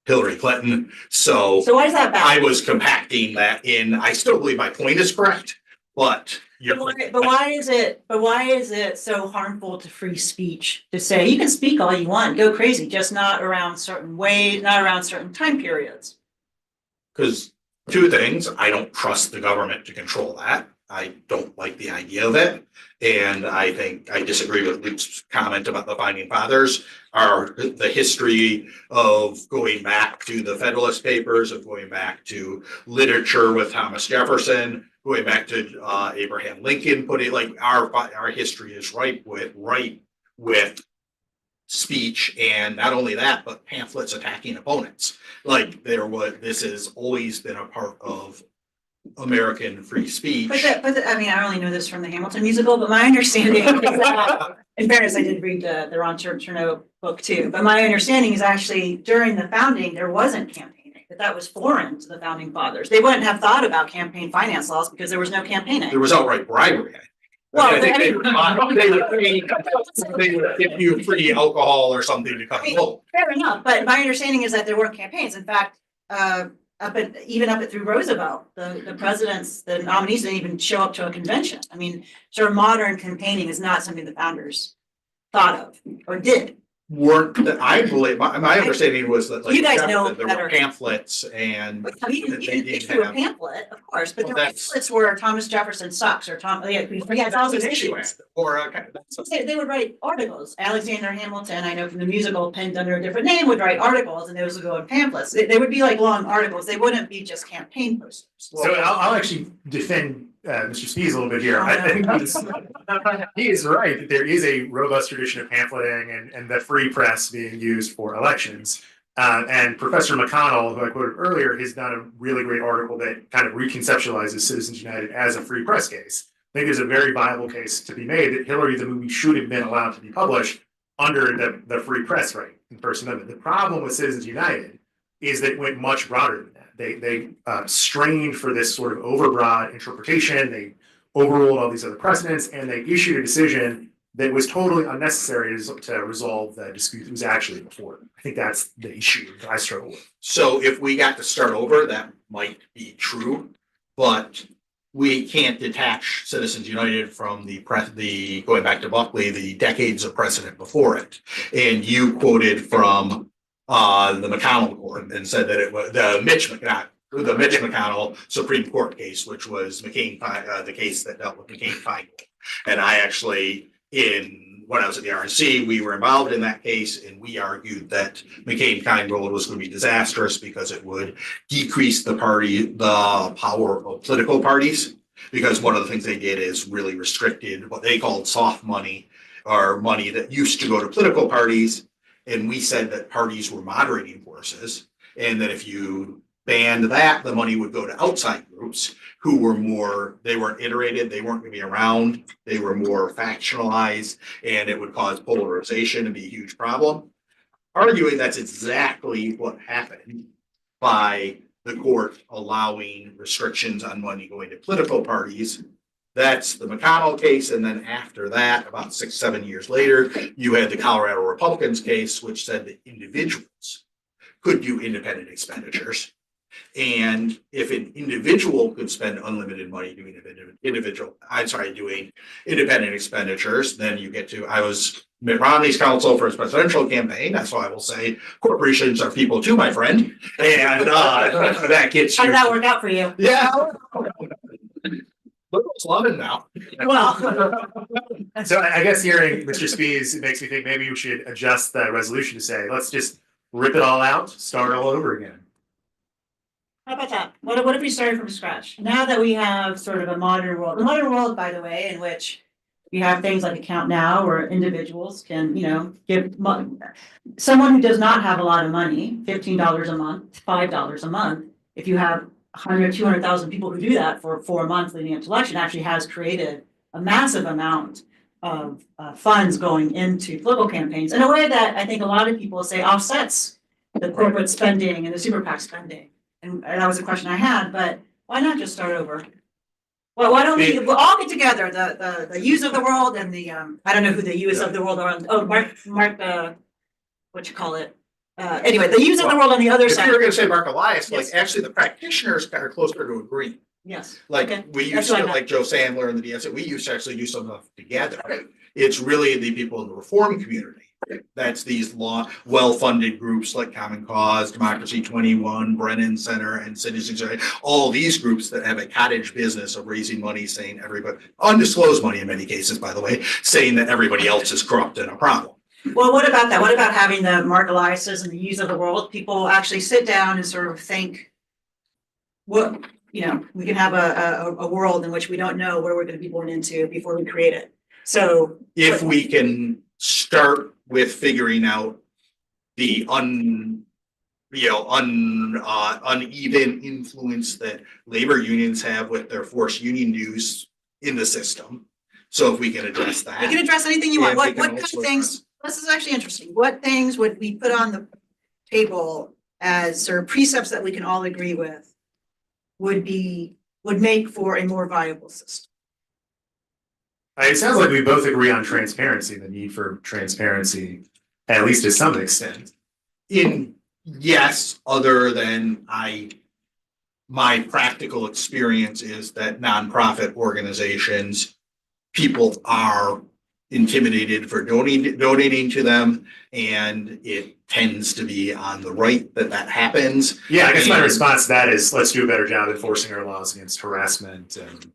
S5: Hillary Clinton. So
S3: why is that bad?
S5: I was compacting that in. I still believe my point is correct, but
S3: But why is it so harmful to free speech to say you can speak all you want, go crazy, just not around certain ways, not around certain time periods?
S5: Because two things, I don't trust the government to control that. I don't like the idea of it. And I think I disagree with Luke's comment about the founding fathers. The history of going back to the Federalist Papers, of going back to literature with Thomas Jefferson, going back to Abraham Lincoln, putting like our history is ripe with speech, and not only that, but pamphlets attacking opponents. Like this has always been a part of American free speech.
S3: But I mean, I only know this from the Hamilton musical, but my understanding is that, in fairness, I did read the Ron Chernow book too, but my understanding is actually during the founding, there wasn't campaigning, that was foreign to the founding fathers. They wouldn't have thought about campaign finance laws because there was no campaigning.
S5: There was outright bribery.
S3: Well,
S5: I think they would give you free alcohol or something to come vote.
S3: Fair enough, but my understanding is that there weren't campaigns. In fact, even up through Roosevelt, the presidents, the nominees didn't even show up to a convention. I mean, sort of modern campaigning is not something the founders thought of or did.
S5: I believe, my understanding was that like.
S3: You guys know
S5: there
S3: better.
S5: were pamphlets and.
S3: I mean, you
S5: that they
S3: can
S5: didn't
S3: issue a
S5: have-
S3: pamphlet, of course, but the
S5: Well, that's-
S3: pamphlets were Thomas Jefferson sucks or
S5: That's
S3: all
S5: an
S3: these
S5: issue,
S3: issues.
S5: or that's.
S3: They would write articles. Alexander Hamilton, I know from the musical, penned under a different name, would write articles and those would go in pamphlets. They would be like long articles. They wouldn't be just campaign posters.
S6: So I'll actually defend Mr. Spies a little bit here. I think he is right that there is a robust tradition of pamphleting and the free press being used for elections. And Professor McConnell, who I quoted earlier, has done a really great article that kind of reconceptualizes Citizens United as a free press case. I think there's a very viable case to be made that Hillary the movie should have been allowed to be published under the free press right in the First Amendment. The problem with Citizens United is that it went much broader than that. They strained for this sort of overbroad interpretation. They overruled all these other precedents, and they issued a decision that was totally unnecessary to resolve the dispute that was actually before them. I think that's the issue that I struggle with.
S5: So if we got to start over, that might be true, but we can't detach Citizens United from the going back to Buckley, the decades of precedent before it. And you quoted from the McConnell court and said that it was the Mitch McConnell Supreme Court case, which was the case that dealt with McCain-Feingold. And I actually, when I was at the RNC, we were involved in that case, and we argued that McCain-Feingold was going to be disastrous because it would decrease the power of political parties. Because one of the things they did is really restricted what they called soft money, or money that used to go to political parties. And we said that parties were moderating forces, and that if you banned that, the money would go to outside groups who were they weren't iterated, they weren't going to be around, they were more factionalized, and it would cause polarization and be a huge problem. Arguing that's exactly what happened by the court allowing restrictions on money going to political parties. That's the McConnell case, and then after that, about 6-7 years later, you had the Colorado Republicans case, which said that individuals could do independent expenditures. And if an individual could spend unlimited money doing doing independent expenditures, then you get to, I was Mitt Romney's counsel for his presidential campaign. That's why I will say corporations are people too, my friend. And that gets you.
S3: How did that work out for you?
S5: Yeah. Liberals love it now.
S3: Well,
S6: So I guess hearing Mr. Spies, it makes me think maybe we should adjust the resolution to say, let's just rip it all out, start all over again.
S3: how about that? What if we started from scratch? Now that we have sort of a modern world, by the way, in which you have things like Account Now, where individuals can, give someone who does not have a lot of money, $15 a month, $5 a month. If you have 100, 200,000 people who do that for 4 months leading up to election, actually has created a massive amount of funds going into political campaigns in a way that I think a lot of people say offsets the corporate spending and the super PAC spending. And that was a question I had, but why not just start over? Well, why don't we'll all get together, the U's of the world and the, I don't know who the U's of the world are, Mark, what you call it? Anyway, the U's of the world on the other
S5: If
S3: side.
S5: you were going to say Mark Elias,
S3: Yes.
S5: like actually the practitioners are closer to agree.
S3: Yes.
S5: Like
S3: Okay.
S5: we
S3: That's
S5: used
S3: what
S5: to,
S3: I meant.
S5: like Joe Sandler and the DSA, we used to actually do some stuff together. It's really the people in the reform community. That's these well-funded groups like Common Cause, Democracy 21, Brennan Center, and Citizens United. All these groups that have a cottage business of raising money, saying everybody, undisclosed money in many cases, by the way, saying that everybody else is corrupt and a problem.
S3: Well, what about that? What about having the Mark Eliases and the U's of the world? People actually sit down and sort of think, what, we can have a world in which we don't know where we're going to be born into before we create it. So
S5: If we can start with figuring out the uneven influence that labor unions have with their forced union dues in the system. So if we can address that.
S3: you can address anything you want.
S5: And
S3: What
S5: we can
S3: kind of
S5: also
S3: things, this is actually interesting. What things would we put on the table as sort of precepts that we can all agree with would make for a more viable system?
S6: It sounds like we both agree on transparency, the need for transparency, at least to some extent.
S5: Yes, other than my practical experience is that nonprofit organizations, people are intimidated for donating to them, and it tends to be on the right that happens.
S6: Yeah, I guess my
S5: And-
S6: response to that is let's do a better job enforcing our laws against harassment and,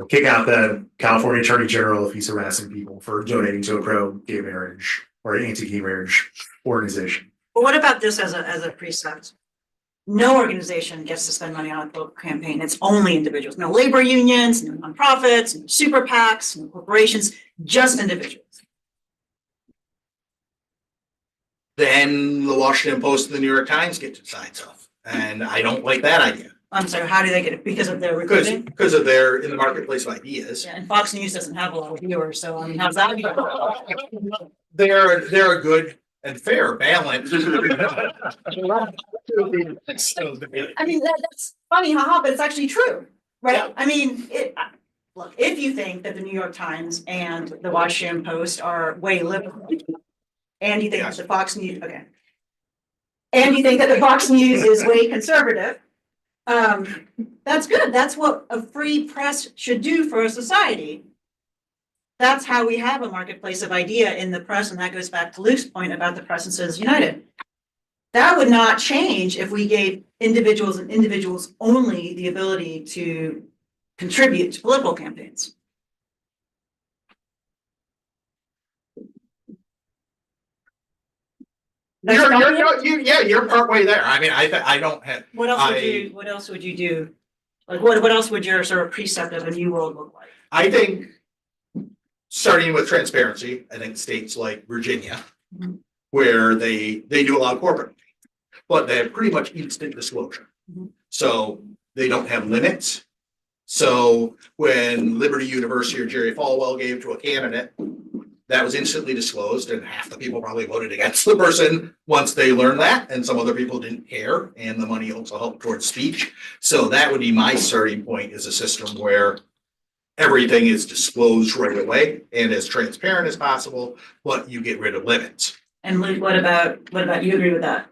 S6: kick out the California Attorney General if he's harassing people for donating to a pro-gay marriage or anti-gay marriage organization.
S3: But what about this as a precept? No organization gets to spend money on a political campaign. It's only individuals. No labor unions, no nonprofits, no super PACs, no corporations, just individuals.
S5: Then the Washington Post and the New York Times get to decide stuff, and I don't like that idea.
S3: I'm sorry, how do they get it? Because of their recruiting?
S5: Because of their in the marketplace of ideas.
S3: Yeah, and Fox News doesn't have a lot of viewers, so I mean, how's that?
S5: They're a good and fair balance.
S3: I mean, that's funny, haha, but it's actually true, right? I mean, look, if you think that the New York Times and the Washington Post are way liberal, and you think that the Fox News, okay. And you think that the Fox News is way conservative, that's good. That's what a free press should do for a society. That's how we have a marketplace of idea in the press, and that goes back to Luke's point about the Press and Citizens United. That would not change if we gave individuals and individuals only the ability to contribute to political campaigns.
S5: You're partway there. I mean, I don't have.
S3: What else would you do? Like, what else would your sort of precept of a new world look like?
S5: I think, starting with transparency, I think states like Virginia,
S3: Mhm.
S5: where they do allow corporate, but they have pretty much instant disclosure.
S3: Mhm.
S5: So they don't have limits. So when Liberty University or Jerry Falwell gave to a candidate, that was instantly disclosed, and half the people probably voted against the person once they learned that, and some other people didn't care, and the money also helped towards speech. So that would be my starting point, is a system where everything is disclosed right away and as transparent as possible, but you get rid of limits.
S3: And Luke, what about you agree with that?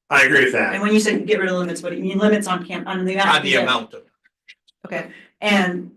S6: I agree with
S3: And
S6: that.
S3: when you say get rid of limits, what do you mean limits on the
S5: On the amount of.
S3: Okay, and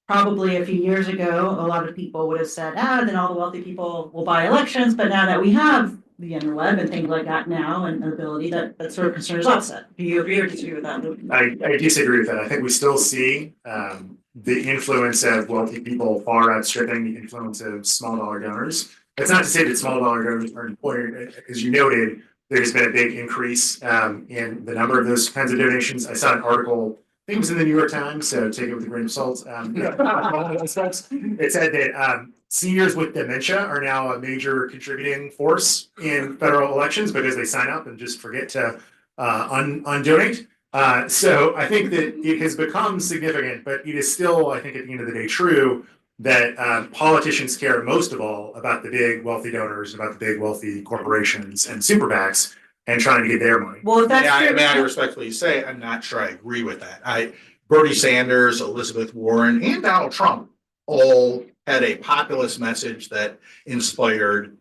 S3: probably a few years ago, a lot of people would have said, then all the wealthy people will buy elections, but now that we have the interweb and things like that now and the ability, that sort of concern is offset. Do you agree or disagree with that, Luke?
S6: I disagree with that. I think we still see the influence of wealthy people far outstripping the influence of small dollar donors. That's not to say that small dollar donors are important. As you noted, there's been a big increase in the number of those kinds of donations. I saw an article, I think it was in the New York Times, so take it with a grain of salt. It said that seniors with dementia are now a major contributing force in federal elections because they sign up and just forget to undonate. So I think that it has become significant, but it is still, I think, at the end of the day, true that politicians care most of all about the big wealthy donors, about the big wealthy corporations and super PACs, and trying to get their money.
S3: Well, if that's true.
S5: May I respectfully say, I'm not sure I agree with that. Bernie Sanders, Elizabeth Warren, and Donald Trump all had a populist message that inspired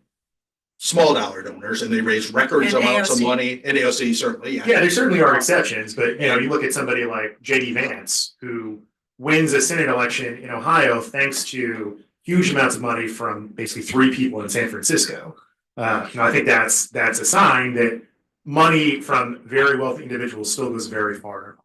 S5: small dollar donors, and they raised records
S3: And
S5: amounts of
S3: AOC.
S5: money. And AOC certainly,
S6: Yeah, there certainly are exceptions, but you look at somebody like JD Vance, who wins a Senate election in Ohio thanks to huge amounts of money from basically 3 people in San Francisco. I think that's a sign that money from very wealthy individuals still goes very far.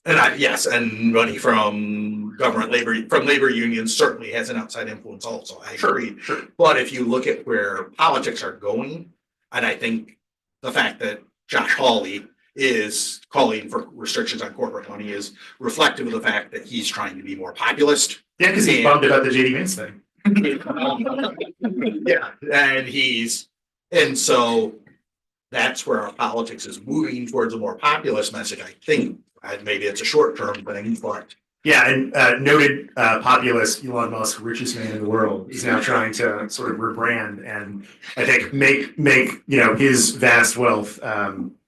S5: And and money from labor unions certainly has an outside influence also. I agree.
S6: Sure.
S5: But if you look at where politics are going, and I think the fact that Josh Hawley is calling for restrictions on corporate money is reflective of the fact that he's trying to be more populist.
S6: Yeah, because he's bummed about the JD Vance thing.
S5: Yeah, and so that's where our politics is moving towards a more populist message, I think. Maybe it's a short-term thing, but.
S6: Yeah, and noted populist Elon Musk, richest man in the world, is now trying to sort of rebrand and I think make his vast wealth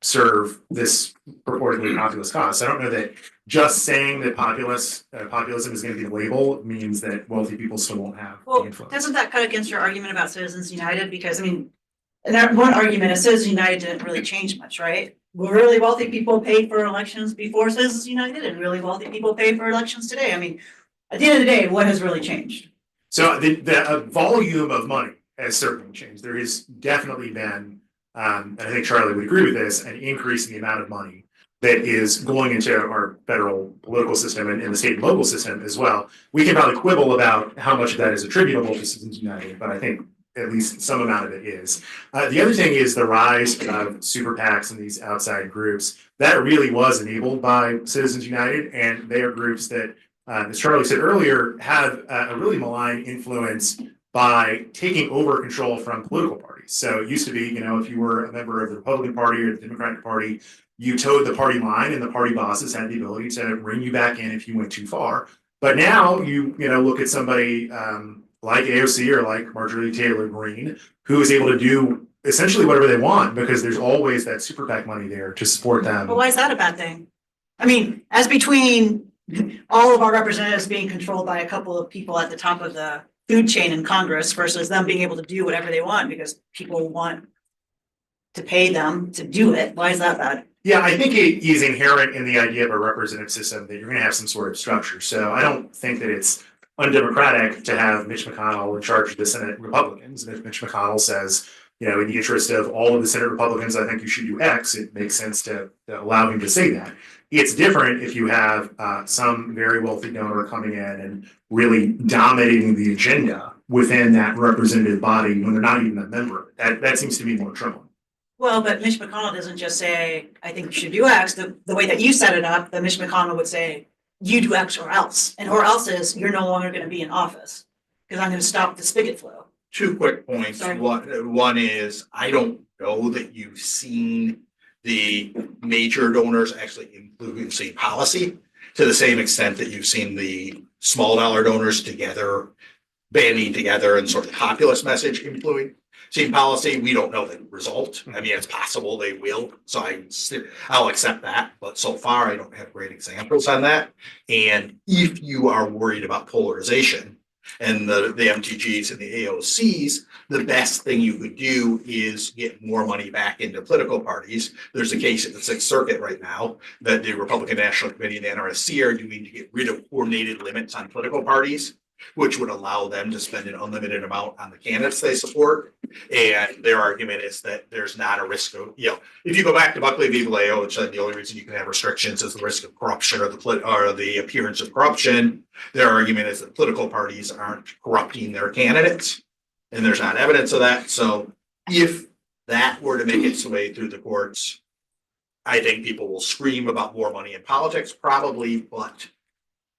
S6: serve this purportedly populist cause. So I don't know that just saying that populism is going to be the label means that wealthy people still won't have the
S3: Well,
S6: influence.
S3: doesn't that cut against your argument about Citizens United? Because I mean, and that one argument is Citizens United didn't really change much, right? Well, really wealthy people paid for elections before Citizens United, and really wealthy people pay for elections today. I mean, at the end of the day, what has really changed?
S6: So the volume of money has certainly changed. There has definitely been, and I think Charlie would agree with this, an increase in the amount of money that is going into our federal political system and the state and local system as well. We can probably quibble about how much of that is attributable to Citizens United, but I think at least some amount of it is. The other thing is the rise of super PACs and these outside groups. That really was enabled by Citizens United, and they are groups that, as Charlie said earlier, have a really malign influence by taking over control from political parties. So it used to be, if you were a member of the Republican Party or the Democratic Party, you towed the party line, and the party bosses had the ability to bring you back in if you went too far. But now you look at somebody like AOC or like Marjorie Taylor Greene, who is able to do essentially whatever they want because there's always that super PAC money there to support them.
S3: But why is that a bad thing? I mean, as between all of our representatives being controlled by a couple of people at the top of the food chain in Congress versus them being able to do whatever they want because people want to pay them to do it. Why is that bad?
S6: Yeah, I think it is inherent in the idea of a representative system that you're going to have some sort of structure. So I don't think that it's undemocratic to have Mitch McConnell in charge of the Senate Republicans. And if Mitch McConnell says, in the interest of all of the Senate Republicans, I think you should do X, it makes sense to allow him to say that. It's different if you have some very wealthy donor coming in and really dominating the agenda within that representative body when they're not even a member of it. That seems to be more troubling.
S3: Well, but Mitch McConnell doesn't just say, I think you should do X. The way that you set it up, that Mitch McConnell would say, you do X or else. And or else is you're no longer going to be in office because I'm going to stop the spigot flow.
S5: 2 quick points.
S3: Sorry.
S5: One is, I don't know that you've seen the major donors actually influencing policy to the same extent that you've seen the small dollar donors together, banding together and sort of populist message influencing policy. We don't know the result. I mean, it's possible they will. So I'll accept that. But so far, I don't have great examples on that. And if you are worried about polarization and the MTGs and the AOCs, the best thing you could do is get more money back into political parties. There's a case at the Sixth Circuit right now that the Republican National Committee and the NRSC are doing to get rid of coordinated limits on political parties, which would allow them to spend an unlimited amount on the candidates they support. And their argument is that there's not a risk of, if you go back to Buckley v. Vallejo, which said the only reason you can have restrictions is the risk of corruption or the appearance of corruption. Their argument is that political parties aren't corrupting their candidates, and there's not evidence of that. So if that were to make its way through the courts, I think people will scream about more money in politics, probably, but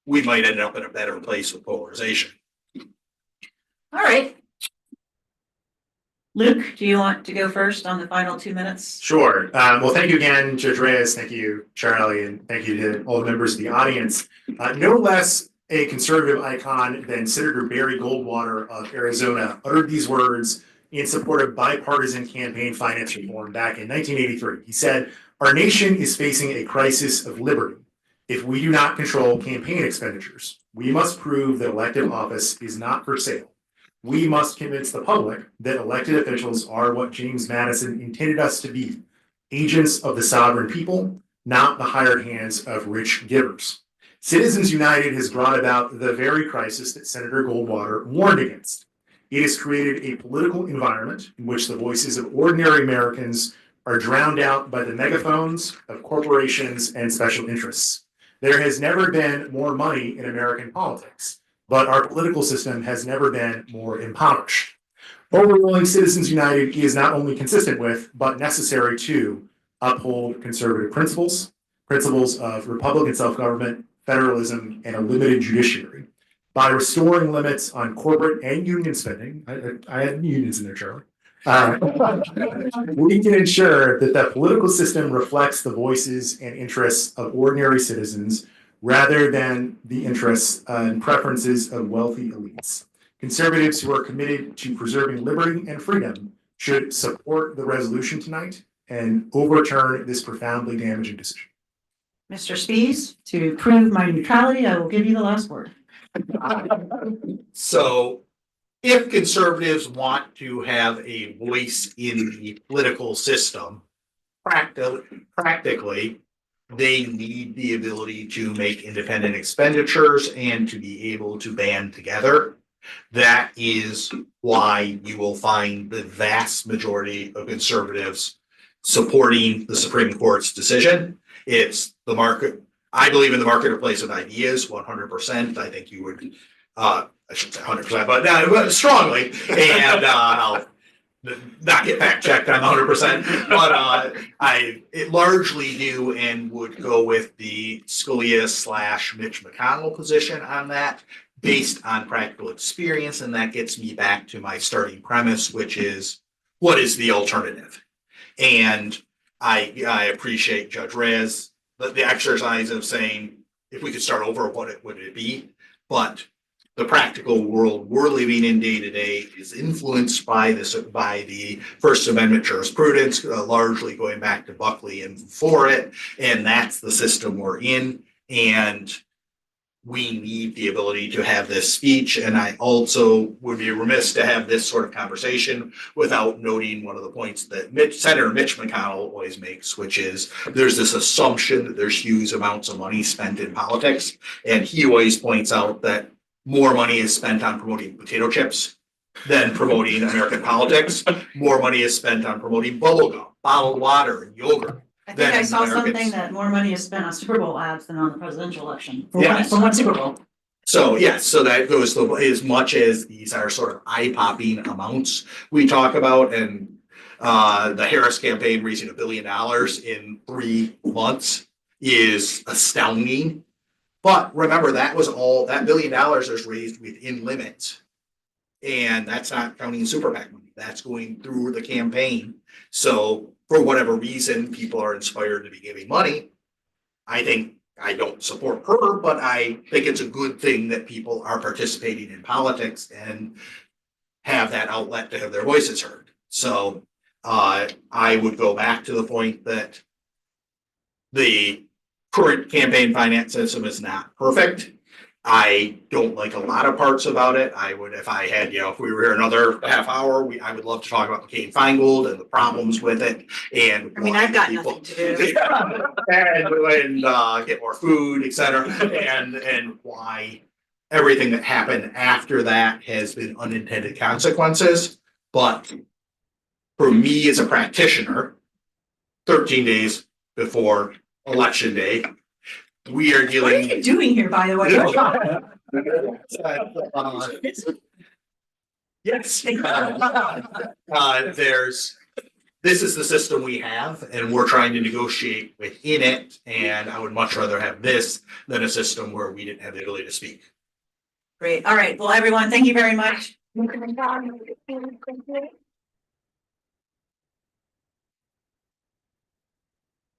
S5: we might end up in a better place with polarization.
S3: All right. Luke, do you want to go first on the final 2 minutes?
S6: Sure. Well, thank you again, Judge Reyes. Thank you, Charlie, and thank you to all the members of the audience. No less a conservative icon than Senator Barry Goldwater of Arizona uttered these words in support of bipartisan campaign finance reform back in 1983. He said, "Our nation is facing a crisis of liberty. If we do not control campaign expenditures, we must prove that elective office is not for sale. We must convince the public that elected officials are what James Madison intended us to be, agents of the sovereign people, not the hired hands of rich givers." Citizens United has brought about the very crisis that Senator Goldwater warned against. It has created a political environment in which the voices of ordinary Americans are drowned out by the megaphones of corporations and special interests. There has never been more money in American politics, but our political system has never been more impoverished. Overruling Citizens United is not only consistent with, but necessary to uphold conservative principles of Republican self-government, federalism, and a limited judiciary. By restoring limits on corporate and union spending, I had unions in there, Charlie, we can ensure that the political system reflects the voices and interests of ordinary citizens rather than the interests and preferences of wealthy elites. Conservatives who are committed to preserving liberty and freedom should support the resolution tonight and overturn this profoundly damaging decision.
S3: Mr. Spies, to prove my neutrality, I will give you the last word.
S5: So if conservatives want to have a voice in the political system, practically, they need the ability to make independent expenditures and to be able to band together. That is why you will find the vast majority of conservatives supporting the Supreme Court's decision. It's the market. I believe in the marketplace of ideas 100%. I think you would, I shouldn't say 100%, but strongly. And I'll not get fact checked on 100%, but it largely do and would go with the Scalia / Mitch McConnell position on that, based on practical experience, and that gets me back to my starting premise, which is what is the alternative? And I appreciate Judge Reyes, the exercise of saying if we could start over, what would it be? But the practical world we're living in day to day is influenced by the First Amendment jurisprudence, largely going back to Buckley and for it, and that's the system we're in. And we need the ability to have this speech, and I also would be remiss to have this sort of conversation without noting one of the points that Senator Mitch McConnell always makes, which is there's this assumption that there's huge amounts of money spent in politics, and he always points out that more money is spent on promoting potato chips than promoting American politics. More money is spent on promoting bubblegum, bottled water, and yogurt.
S3: I think I saw
S5: Americans.
S3: something that more money is spent on Super Bowl ads than on the presidential election.
S5: Yes.
S3: For one Super Bowl.
S5: So yes, so that goes to as much as these are sort of eye-popping amounts we talk about, and the Harris campaign raising $1 billion in 3 months is astounding. But remember, that $1 billion is raised within limits, and that's not counting super PAC money. That's going through the campaign. So for whatever reason, people are inspired to be giving money. I think I don't support her, but I think it's a good thing that people are participating in politics and have that outlet to have their voices heard. So I would go back to the point that the current campaign finance system is not perfect. I don't like a lot of parts about it. I would, if I had, if we were here another half hour, I would love to talk about McCain-Feingold and the problems with it. And
S3: I mean, I've got nothing to do.
S5: and get more food, et cetera, and why everything that happened after that has been unintended consequences. But for me as a practitioner, 13 days before Election Day, we are
S3: What are
S5: dealing.
S3: you doing here, by the way?
S5: Yes. This is the system we have, and we're trying to negotiate within it. And I would much rather have this than a system where we didn't have the ability to speak.
S3: Great. All right. Well, everyone, thank you very much.